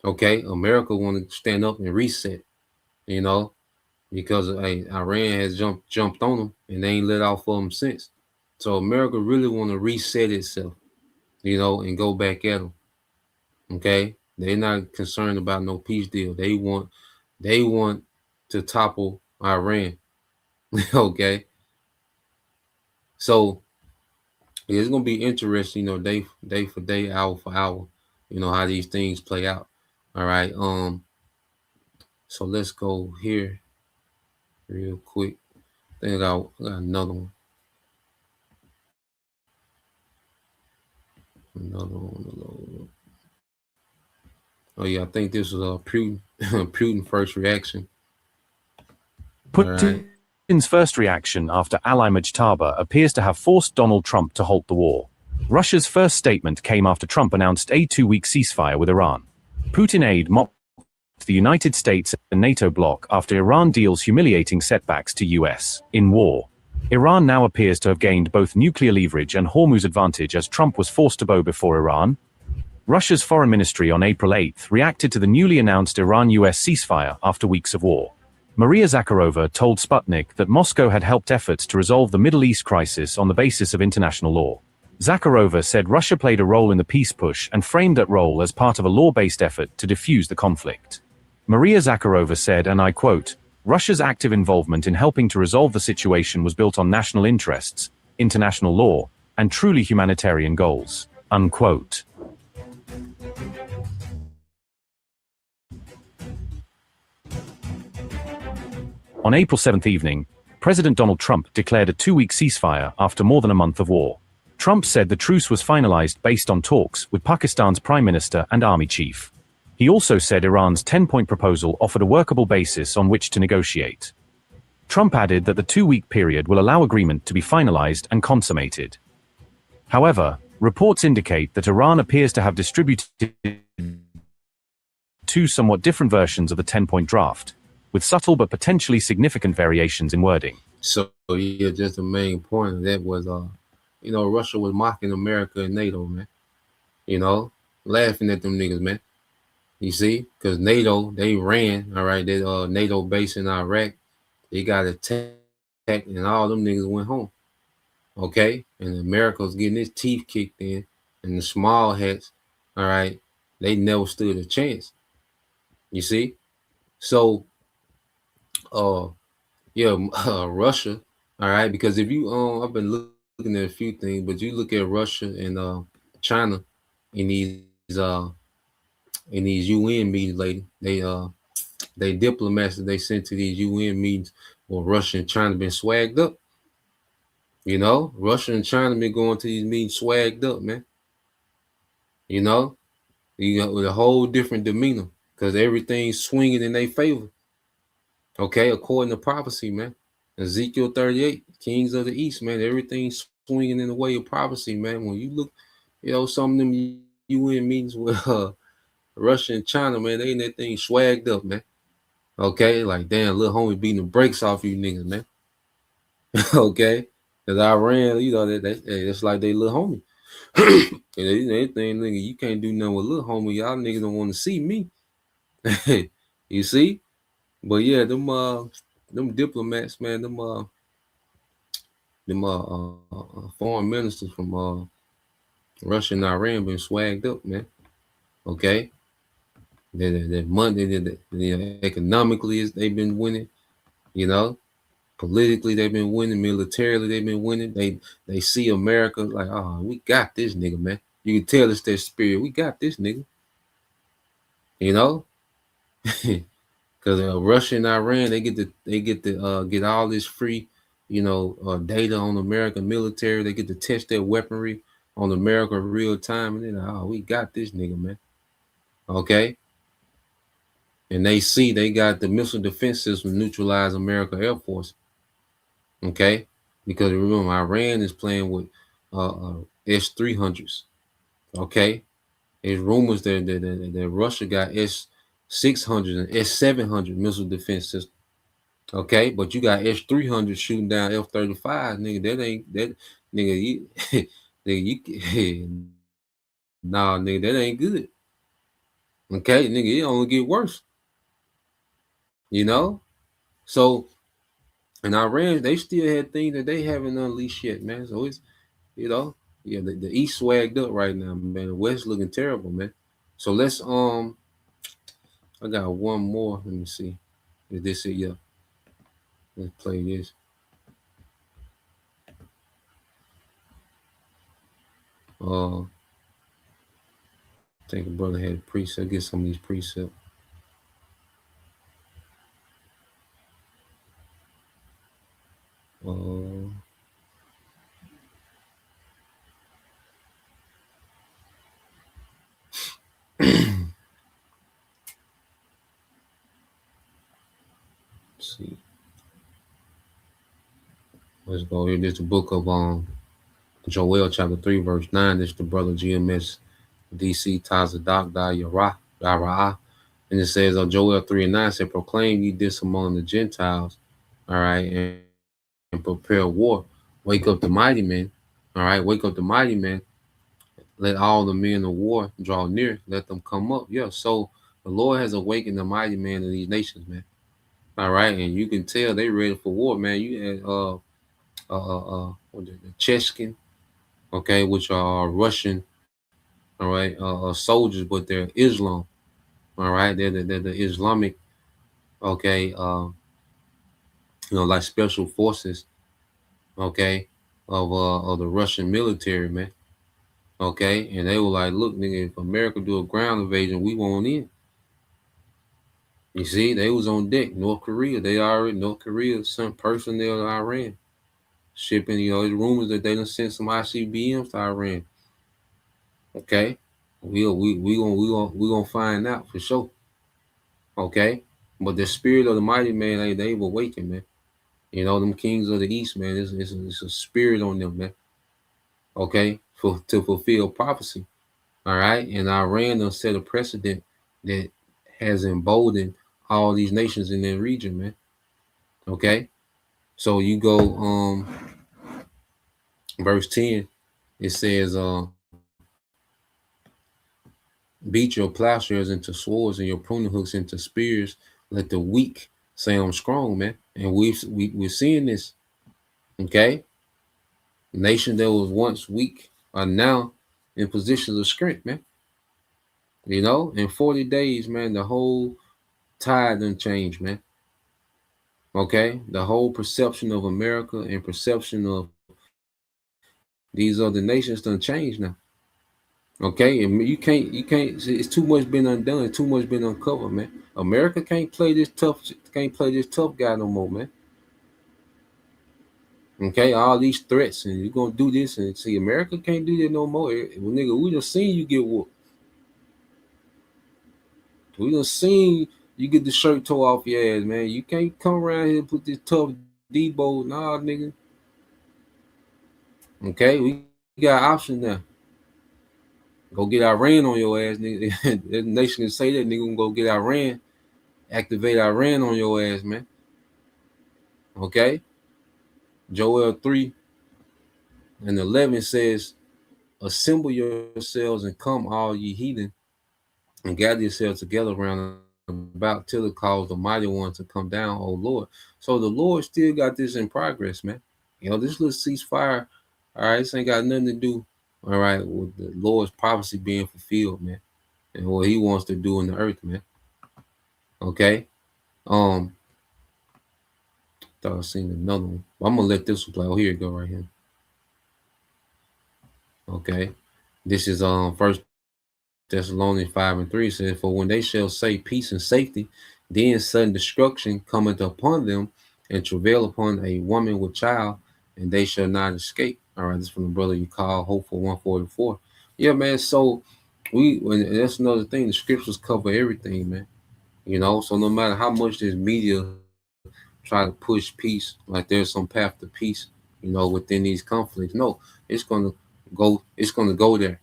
Okay, America want to stand up and reset, you know, because Iran has jumped on them and they ain't let off of them since. So America really want to reset itself, you know, and go back at them. Okay, they're not concerned about no peace deal. They want to topple Iran. Okay, so it's gonna be interesting, you know, day for day, hour for hour, you know, how these things play out. All right, so let's go here real quick. I think I got another one. Oh yeah, I think this was a Putin first reaction. Putin's first reaction after ally Mujtaba appears to have forced Donald Trump to halt the war. Russia's first statement came after Trump announced a 2-week ceasefire with Iran. Putin aide mocked the United States and NATO bloc after Iran deals humiliating setbacks to US in war. Iran now appears to have gained both nuclear leverage and Hormuz advantage as Trump was forced to bow before Iran. Russia's foreign ministry on April 8th reacted to the newly announced Iran-US ceasefire after weeks of war. Maria Zakharova told Sputnik that Moscow had helped efforts to resolve the Middle East crisis on the basis of international law. Zakharova said Russia played a role in the peace push and framed that role as part of a law-based effort to defuse the conflict. Maria Zakharova said, and I quote, "Russia's active involvement in helping to resolve the situation was built on national interests, international law, and truly humanitarian goals." Unquote. On April 7th evening, President Donald Trump declared a 2-week ceasefire after more than a month of war. Trump said the truce was finalized based on talks with Pakistan's prime minister and army chief. He also said Iran's 10-point proposal offered a workable basis on which to negotiate. Trump added that the 2-week period will allow agreement to be finalized and consummated. However, reports indicate that Iran appears to have distributed two somewhat different versions of the 10-point draft, with subtle but potentially significant variations in wording. So yeah, just the main point of that was, Russia was mocking America and NATO, man. Laughing at them niggas, man. You see, because NATO, they ran, all right, that NATO base in Iraq, they got attacked, and all them niggas went home. Okay, and America's getting its teeth kicked in, and the small hats, all right, they never stood a chance. You see, so, Russia, all right, because if you, I've been looking at a few things, but you look at Russia and China in these UN meetings, lady, they diplomats that they sent to these UN meetings, or Russia and China been swagged up. Russia and China been going to these meetings swagged up, man. You got with a whole different demeanor, because everything's swinging in their favor. Okay, according to prophecy, man. Ezekiel 38, Kings of the East, man. Everything's swinging in the way of prophecy, man. When you look, some of them UN meetings with Russia and China, man, they in that thing swagged up, man. Okay, like damn, little homie beating the brakes off you niggas, man. Okay, because Iran, that's like they little homie. And anything, nigga, you can't do nothing with little homie. Y'all niggas don't want to see me. You see? But yeah, them diplomats, man, them foreign ministers from Russia and Iran been swagged up, man. Okay, that money, economically they've been winning. Politically they've been winning. Militarily they've been winning. They see America like, oh, we got this nigga, man. You can tell it's their spirit. We got this nigga. Because Russia and Iran, they get to get all this free, data on American military. They get to test their weaponry on America real time, and then we got this nigga, man. Okay, and they see they got the missile defense system neutralize American Air Force. Okay, because remember Iran is playing with S-300s. Okay, there's rumors that Russia got S-600 and S-700 missile defense system. Okay, but you got S-300 shooting down F-35, nigga. That ain't that, nigga. You, nigga, nah, nigga, that ain't good. Okay, nigga, it only get worse. So, and Iran, they still had things that they haven't unleashed yet, man. So it's, the East swagged up right now, man. The West looking terrible, man. So let's I got one more. Let me see. Is this it? Yeah. Let's play this. I think a brother had a precept. Get some of these precepts. See. Let's go here. This is the book of Joel chapter 3, verse 9. This is the brother GMS DC Tazadak Yarah. And it says Joel 3 and 9 said, proclaim ye this among the Gentiles, all right, and prepare war. Wake up the mighty men. All right, wake up the mighty men. Let all the men of war draw near. Let them come up. Yeah, so the Lord has awakened the mighty men of these nations, man. All right, and you can tell they ready for war, man. You had the Chechkin, okay, which are Russian, all right, soldiers, but they're Islam, all right. They're the Islamic, okay, like special forces, okay, of the Russian military, man. Okay, and they were like, look, nigga, if America do a ground invasion, we won't in. You see, they was on deck. North Korea, North Korea sent personnel to Iran. shipping. There's rumors that they done sent some ICBMs to Iran. Okay, we gonna find out for sure. Okay, but the spirit of the mighty man, they've awakened, man. Them kings of the east, man. It's a spirit on them, man. Okay, to fulfill prophecy. All right, and Iran done set a precedent that has emboldened all these nations in that region, man. Okay, so you go verse 10, it says beat your plowshares into swords and your pruning hooks into spears. Let the weak say I'm strong, man. And we're seeing this. Okay, nation that was once weak are now in positions of strength, man. In 40 days, man, the whole tide done changed, man. Okay, the whole perception of America and perception of these other nations done changed now. Okay, and you can't. It's too much been undone. Too much been uncovered, man. America can't play this tough. Can't play this tough guy no more, man. Okay, all these threats and you're gonna do this and see, America can't do that no more. Well, nigga, we just seen you get whooped. We done seen you get the shirt tore off your ass, man. You can't come around here and put this tough Debo. Nah, nigga. Okay, we got options now. Go get Iran on your ass, nigga. The nation can say that, nigga, gonna go get Iran, activate Iran on your ass, man. Okay? Joel 3:11 says, assemble yourselves and come, all ye heathen, and gather yourselves together around about till it calls the mighty one to come down, O Lord. So the Lord still got this in progress, man. This little ceasefire, all right, this ain't got nothing to do, all right, with the Lord's prophecy being fulfilled, man, and what he wants to do in the earth, man. Okay? Thought I seen another one. I'm gonna let this one play. Oh, here you go, right here. Okay. This is First Thessalonians 5:3 says, for when they shall say peace and safety, then sudden destruction cometh upon them, and travail upon a woman with child, and they shall not escape. All right, this is from the brother you call Hopeful 144. Yeah, man. So that's another thing. The scriptures cover everything, man. So no matter how much this media try to push peace, like there's some path to peace, within these conflicts. No, it's gonna go there.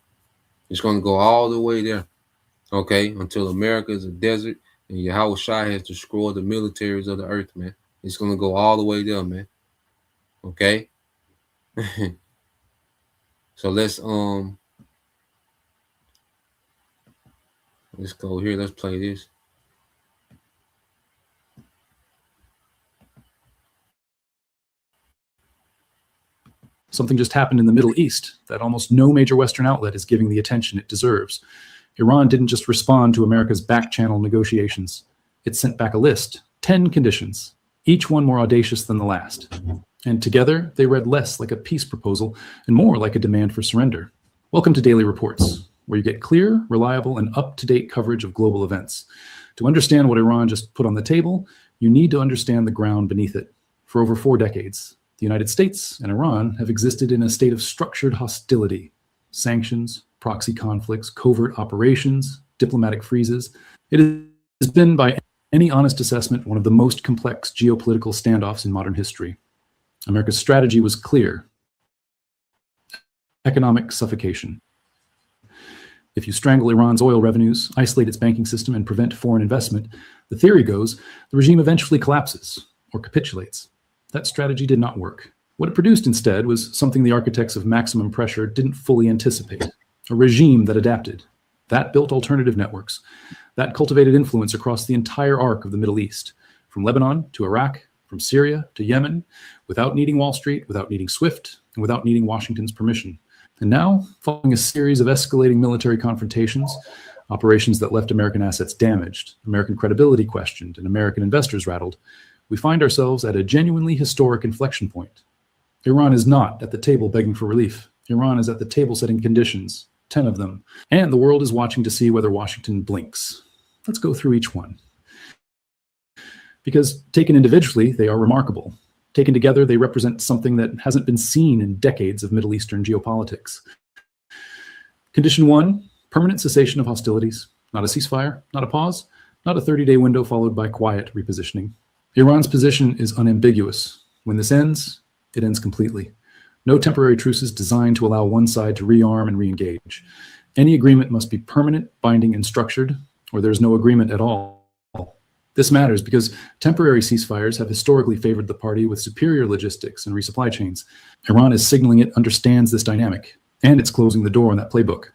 It's gonna go all the way there. Okay, until America is a desert and Yahweh Shai has destroyed the militaries of the earth, man. It's gonna go all the way there, man. Okay. So let's go here. Let's play this. Something just happened in the Middle East that almost no major Western outlet is giving the attention it deserves. Iran didn't just respond to America's back-channel negotiations. It sent back a list, 10 conditions, each one more audacious than the last. And together, they read less like a peace proposal and more like a demand for surrender. Welcome to Daily Reports, where you get clear, reliable, and up-to-date coverage of global events. To understand what Iran just put on the table, you need to understand the ground beneath it. For over 4 decades, the United States and Iran have existed in a state of structured hostility. Sanctions, proxy conflicts, covert operations, diplomatic freezes. It has been, by any honest assessment, one of the most complex geopolitical standoffs in modern history. America's strategy was clear: economic suffocation. If you strangle Iran's oil revenues, isolate its banking system, and prevent foreign investment, the theory goes the regime eventually collapses or capitulates. That strategy did not work. What it produced instead was something the architects of maximum pressure didn't fully anticipate: a regime that adapted, that built alternative networks, that cultivated influence across the entire arc of the Middle East, from Lebanon to Iraq, from Syria to Yemen, without needing Wall Street, without needing SWIFT, and without needing Washington's permission. And now, following a series of escalating military confrontations, operations that left American assets damaged, American credibility questioned, and American investors rattled, we find ourselves at a genuinely historic inflection point. Iran is not at the table begging for relief. Iran is at the table setting conditions, 10 of them, and the world is watching to see whether Washington blinks. Let's go through each one. Because taken individually, they are remarkable. Taken together, they represent something that hasn't been seen in decades of Middle Eastern geopolitics. Condition 1, permanent cessation of hostilities. Not a ceasefire, not a pause, not a 30-day window followed by quiet repositioning. Iran's position is unambiguous. When this ends, it ends completely. No temporary truces designed to allow one side to rearm and re-engage. Any agreement must be permanent, binding, and structured, or there's no agreement at all. This matters because temporary ceasefires have historically favored the party with superior logistics and resupply chains. Iran is signaling it understands this dynamic, and it's closing the door on that playbook.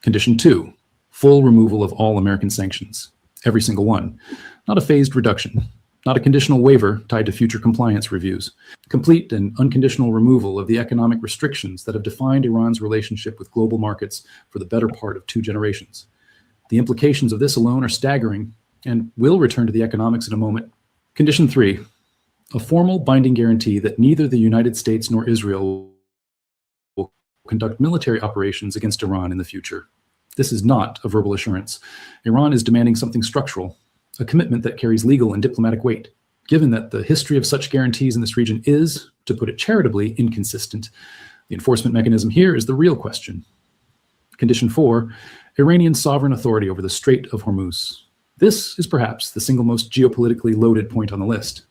Condition 2, full removal of all American sanctions. Every single one. Not a phased reduction. Not a conditional waiver tied to future compliance reviews. Complete and unconditional removal of the economic restrictions that have defined Iran's relationship with global markets for the better part of 2 generations. The implications of this alone are staggering, and we'll return to the economics in a moment. Condition 3, a formal binding guarantee that neither the United States nor Israel will conduct military operations against Iran in the future. This is not a verbal assurance. Iran is demanding something structural, a commitment that carries legal and diplomatic weight. Given that the history of such guarantees in this region is, to put it charitably, inconsistent, the enforcement mechanism here is the real question. Condition 4, Iranian sovereign authority over the Strait of Hormuz. This is perhaps the single most geopolitically loaded point on the list.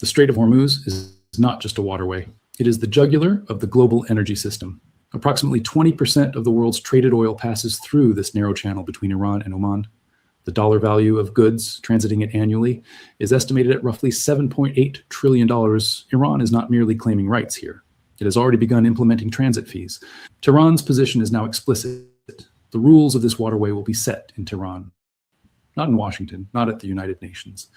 The Strait of Hormuz is not just a waterway. It is the jugular of the global energy system. Approximately 20% of the world's traded oil passes through this narrow channel between Iran and Oman. The dollar value of goods transiting it annually is estimated at roughly $7.8 trillion. Iran is not merely claiming rights here. It has already begun implementing transit fees. Tehran's position is now explicit. The rules of this waterway will be set in Tehran, not in Washington, not at the United Nations.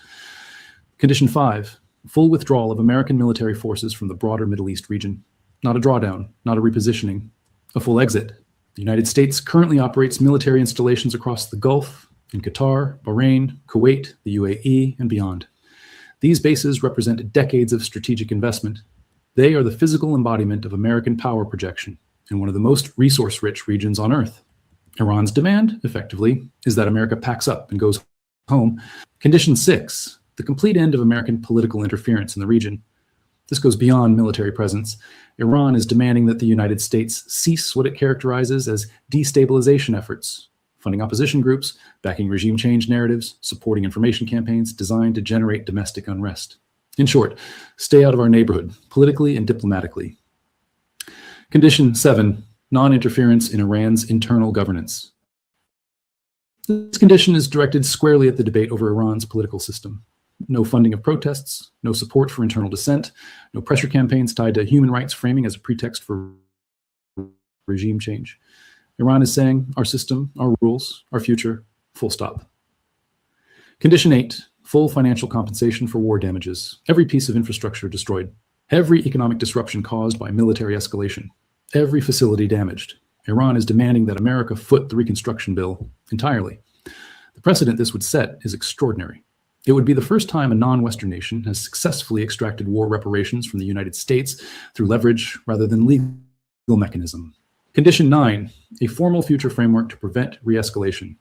Condition 5, full withdrawal of American military forces from the broader Middle East region. Not a drawdown, not a repositioning, a full exit. The United States currently operates military installations across the Gulf, in Qatar, Bahrain, Kuwait, the UAE, and beyond. These bases represent decades of strategic investment. They are the physical embodiment of American power projection in one of the most resource-rich regions on Earth. Iran's demand, effectively, is that America packs up and goes home. Condition 6, the complete end of American political interference in the region. This goes beyond military presence. Iran is demanding that the United States cease what it characterizes as destabilization efforts, funding opposition groups, backing regime change narratives, supporting information campaigns designed to generate domestic unrest. In short, stay out of our neighborhood, politically and diplomatically. Condition 7, non-interference in Iran's internal governance. This condition is directed squarely at the debate over Iran's political system. No funding of protests, no support for internal dissent, no pressure campaigns tied to human rights framing as a pretext for regime change. Iran is saying, our system, our rules, our future, full stop. Condition 8, full financial compensation for war damages. Every piece of infrastructure destroyed. Every economic disruption caused by military escalation. Every facility damaged. Iran is demanding that America foot the reconstruction bill entirely. The precedent this would set is extraordinary. It would be the first time a non-Western nation has successfully extracted war reparations from the United States through leverage rather than legal mechanism. Condition 9, a formal future framework to prevent re-escalation.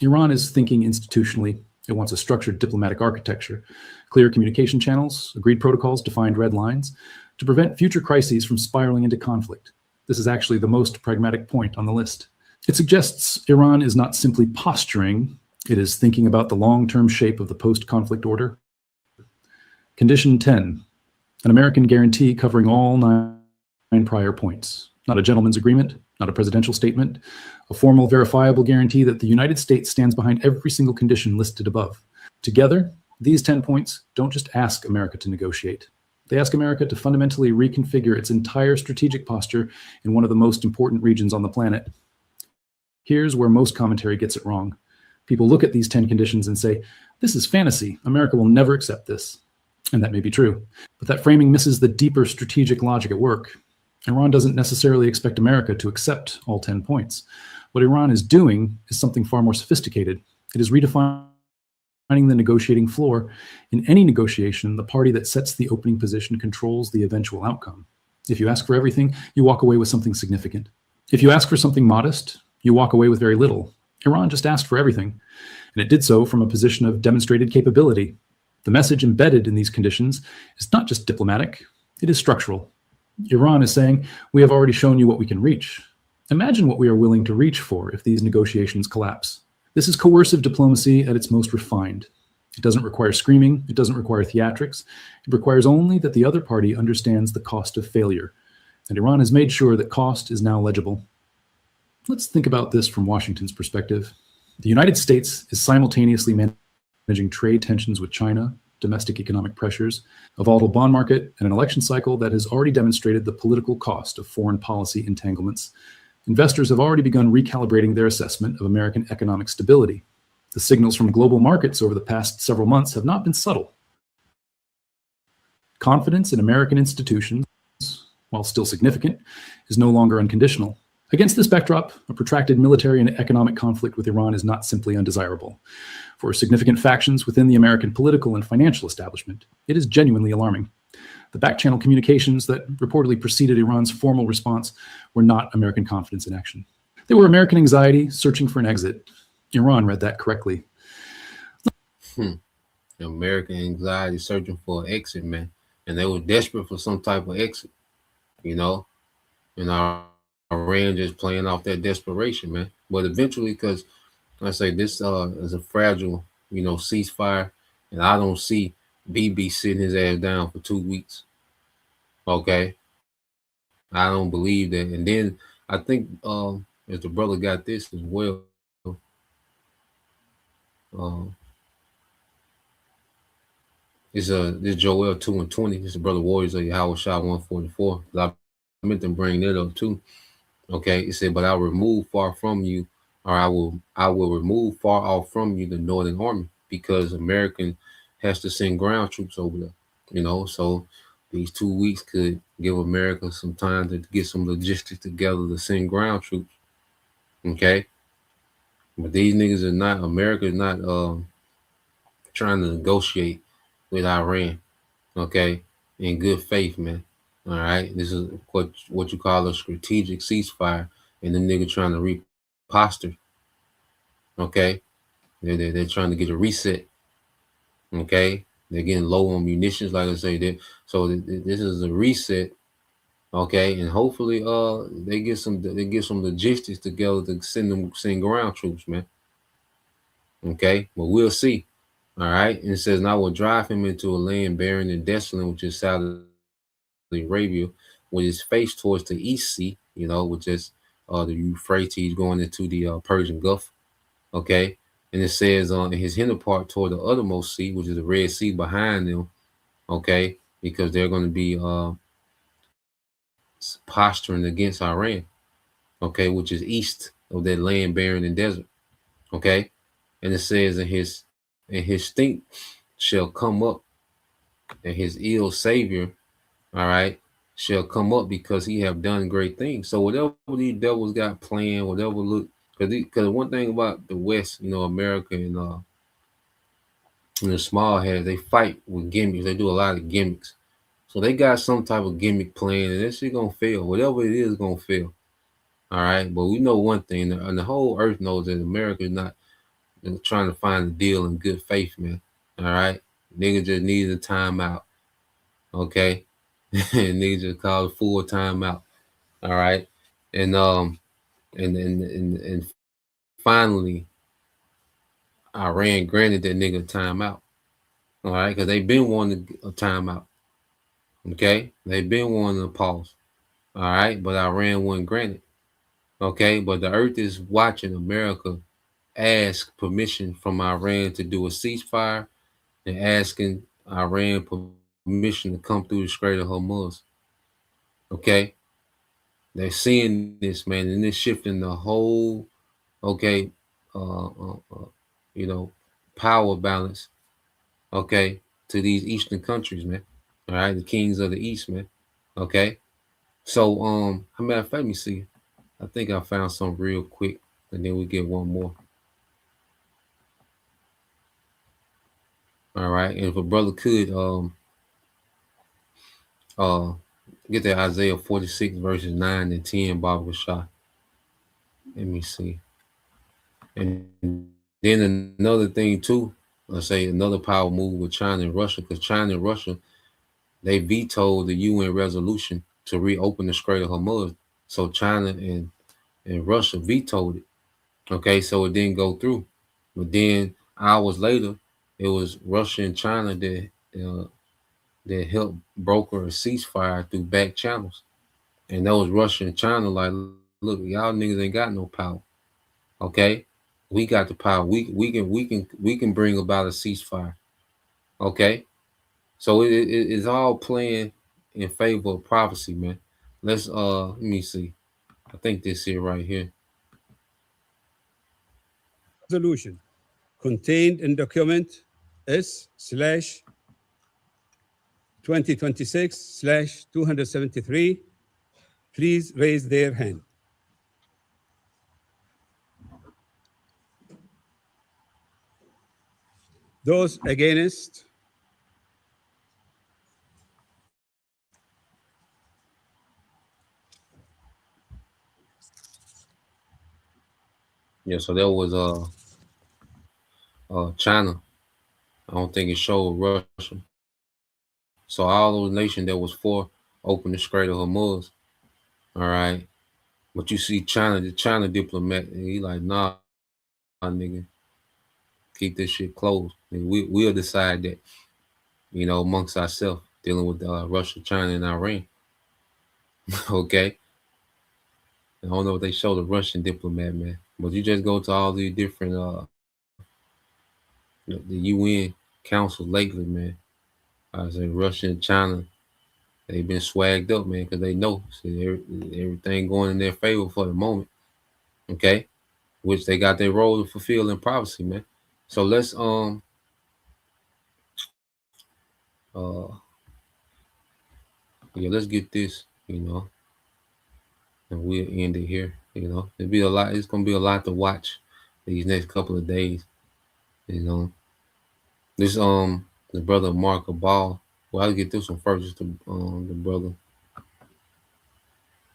Iran is thinking institutionally. It wants a structured diplomatic architecture, clear communication channels, agreed protocols, defined red lines, to prevent future crises from spiraling into conflict. This is actually the most pragmatic point on the list. It suggests Iran is not simply posturing, it is thinking about the long-term shape of the post-conflict order. Condition 10, an American guarantee covering all 9 prior points. Not a gentleman's agreement, not a presidential statement, a formal verifiable guarantee that the United States stands behind every single condition listed above. Together, these 10 points don't just ask America to negotiate. They ask America to fundamentally reconfigure its entire strategic posture in one of the most important regions on the planet. Here's where most commentary gets it wrong. People look at these 10 conditions and say, this is fantasy. America will never accept this. And that may be true. But that framing misses the deeper strategic logic at work. Iran doesn't necessarily expect America to accept all 10 points. What Iran is doing is something far more sophisticated. It is redefining the negotiating floor. In any negotiation, the party that sets the opening position controls the eventual outcome. If you ask for everything, you walk away with something significant. If you ask for something modest, you walk away with very little. Iran just asked for everything, and it did so from a position of demonstrated capability. The message embedded in these conditions is not just diplomatic, it is structural. Iran is saying, we have already shown you what we can reach. Imagine what we are willing to reach for if these negotiations collapse. This is coercive diplomacy at its most refined. It doesn't require screaming, it doesn't require theatrics. It requires only that the other party understands the cost of failure. And Iran has made sure that cost is now legible. Let's think about this from Washington's perspective. The United States is simultaneously managing trade tensions with China, domestic economic pressures, a volatile bond market, and an election cycle that has already demonstrated the political cost of foreign policy entanglements. Investors have already begun recalibrating their assessment of American economic stability. The signals from global markets over the past several months have not been subtle. Confidence in American institutions, while still significant, is no longer unconditional. Against this backdrop, a protracted military and economic conflict with Iran is not simply undesirable. For significant factions within the American political and financial establishment, it is genuinely alarming. The back-channel communications that reportedly preceded Iran's formal response were not American confidence in action. They were American anxiety searching for an exit. Iran read that correctly. American anxiety searching for an exit, man. And they were desperate for some type of exit, you know? And Iran just playing off that desperation, man. But eventually, because I say this is a fragile, ceasefire, and I don't see BB sitting his ass down for 2 weeks. Okay, I don't believe that. And then I think as the brother got this as well. It's this Joel 2:20. This is Brother Warriors of Yahweh Shah 144. I meant to bring that up too. Okay, it said, but I'll remove far from you, or I will remove far off from you the Northern Army, because American has to send ground troops over there. So these 2 weeks could give America some time to get some logistics together to send ground troops. Okay, but these niggas are not. America is not trying to negotiate with Iran. Okay, in good faith, man. All right, this is what you call a strategic ceasefire, and the nigga trying to reposture. Okay, they're trying to get a reset. Okay, they're getting low on munitions, like I say. So this is a reset. Okay, and hopefully they get some logistics together to send ground troops, man. Okay, but we'll see. All right, and it says, and I will drive him into a land barren and desolate, which is Saudi Arabia, with his face towards the East Sea, which is the Euphrates going into the Persian Gulf. Okay, and it says on his hinder part toward the othermost sea, which is the Red Sea behind them. Okay, because they're going to be posturing against Iran. Okay, which is east of that land barren and desert. Okay, and it says, and his stink shall come up, and his ill savior, all right, shall come up, because he have done great things. So whatever these devils got planned, whatever because one thing about the West, America and the small heads, they fight with gimmicks. They do a lot of gimmicks. So they got some type of gimmick plan, and that shit gonna fail. Whatever it is gonna fail. All right, but we know one thing, and the whole earth knows that America is not trying to find a deal in good faith, man. All right, nigga just needs a timeout. Okay, and nigga just called a full timeout. All right, and finally, Iran granted that nigga a timeout. All right, because they've been wanting a timeout. Okay, they've been wanting a pause. All right, but Iran wasn't granted. Okay, but the earth is watching America ask permission from Iran to do a ceasefire, and asking Iran permission to come through the Strait of Hormuz. Okay, they're seeing this, man, and it's shifting the whole, power balance, okay, to these Eastern countries, man. All right, the kings of the East, man. Okay, so a matter of fact, let me see. I think I found some real quick, and then we get one more. All right, and if a brother could get that Isaiah 46 verses 9 and 10, Baba Shah. Let me see. And then another thing too, let's say another power move with China and Russia, because China and Russia, they vetoed the UN resolution to reopen the Strait of Hormuz. So China and Russia vetoed it. Okay, so it didn't go through. But then hours later, it was Russia and China that helped broker a ceasefire through back channels. And those Russia and China like, look, y'all niggas ain't got no power. Okay, we got the power. We can bring about a ceasefire. Okay, so it's all playing in favor of prophecy, man. Let me see. I think this here right here. Resolution contained in document S/2026/273. Please raise their hand. Those against? Yeah, so that was China. I don't think it showed Russia. So all those nations that was for open the Strait of Hormuz, all right. But you see China, the China diplomat, and he like, nah, nigga, keep this shit closed. And we'll decide that, amongst ourselves, dealing with Russia, China, and Iran. Okay. I don't know what they show the Russian diplomat, man. But you just go to all these different the UN council lately, man. I say Russia and China, they've been swagged up, man, because they know everything going in their favor for the moment. Okay, which they got their role to fulfill in prophecy, man. So let's uh yeah, let's get this, and we'll end it here. It'll be a lot. It's gonna be a lot to watch these next couple of days. You know, this the brother Mark Ball. Well, I'll get this one first. Just the brother.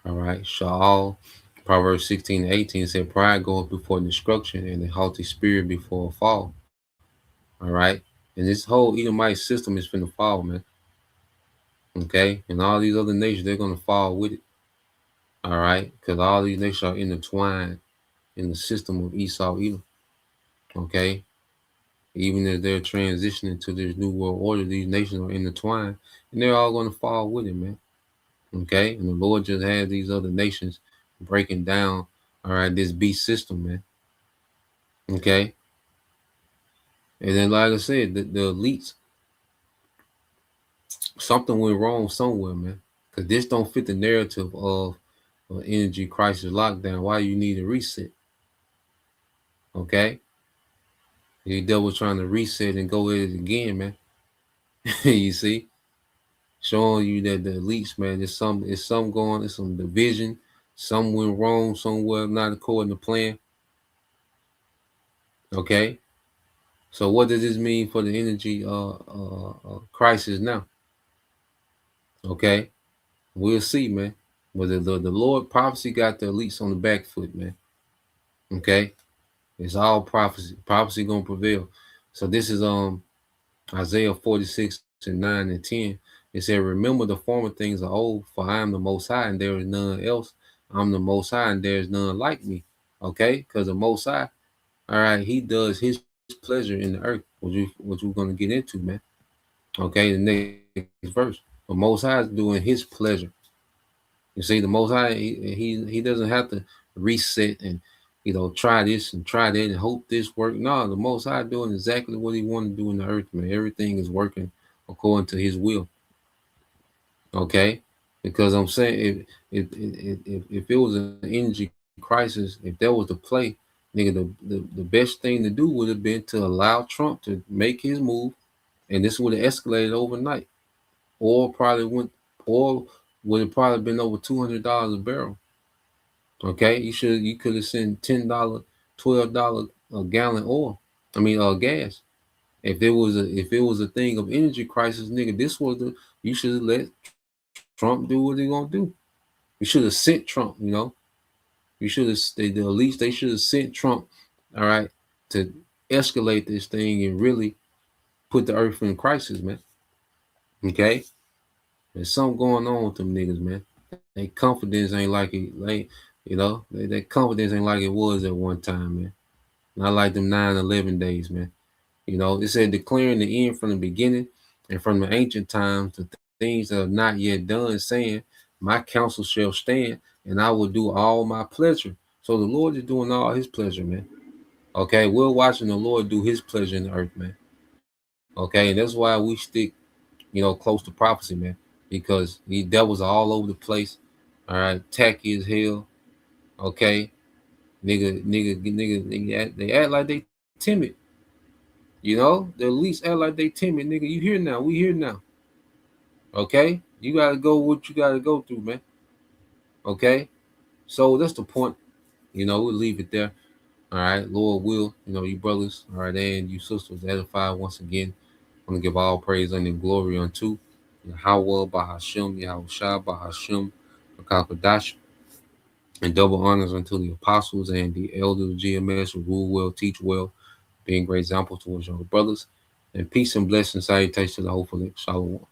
All right, Shaul. Proverbs 16:18 said, "Pride goeth before destruction, and a haughty spirit before a fall." All right, and this whole Edomite system is finna fall, man. Okay, and all these other nations, they're gonna fall with it. All right, because all these nations are intertwined in the system of Esau Edom. Okay, even as they're transitioning to this new world order, these nations are intertwined, and they're all gonna fall with it, man. Okay, and the Lord just had these other nations breaking down, all right, this beast system, man. Okay, and then like I said, the elites, something went wrong somewhere, man, because this don't fit the narrative of energy crisis lockdown. Why you need a reset? Okay, the devil trying to reset and go at it again, man. You see, showing you that the elites, man, there's some going, there's some division, some went wrong somewhere, not according to plan. Okay, so what does this mean for the energy crisis now? Okay, we'll see, man. Whether the Lord prophecy got the elites on the back foot, man. Okay, it's all prophecy. Prophecy gonna prevail. So this is Isaiah 46:9 and 10. It said, "Remember the former things are old, for I am the Most High, and there is none else. I'm the Most High, and there is none like me." Okay, because the Most High, all right, He does His pleasure in the earth, which we're gonna get into, man. Okay, the next verse. The Most High is doing His pleasure. You see, the Most High, he doesn't have to reset and try this and try that and hope this work. No, the Most High doing exactly what He want to do in the earth, man. Everything is working according to His will. Okay, because I'm saying if it was an energy crisis, if that was the play, nigga, the best thing to do would have been to allow Trump to make his move, and this would have escalated overnight. Oil probably went. Oil would have probably been over $200 a barrel. Okay, you could have sent $10, $12 a gallon oil. I mean, gas. If it was a thing of energy crisis, nigga, you should have let Trump do what he gonna do. You should have sent Trump. You should have. At least they should have sent Trump. All right, to escalate this thing and really put the earth in crisis, man. Okay? There's something going on with them niggas, man. Their confidence ain't like it, like, their confidence ain't like it was at one time, man. Not like them 9/11 days, man. It said declaring the end from the beginning and from the ancient times, the things that are not yet done, saying, my counsel shall stand, and I will do all my pleasure. So the Lord is doing all his pleasure, man. Okay, we're watching the Lord do his pleasure in the earth, man. Okay, and that's why we stick, close to prophecy, man, because the devils are all over the place. All right, tacky as hell. Okay, nigga, they act like they timid. They at least act like they timid, nigga. You here now? We here now. Okay, you gotta go what you gotta go through, man. Okay, so that's the point. We'll leave it there. All right, Lord will, you brothers, all right, and you sisters edify once again. I'm gonna give all praise and glory unto Yahweh Bahashem, Yahushua Bahashem, Makakadash, and double honors unto the apostles and the elders of GMS who rule well, teach well, being great examples towards your brothers. And peace and blessing, salutations to the hopeful Shalom.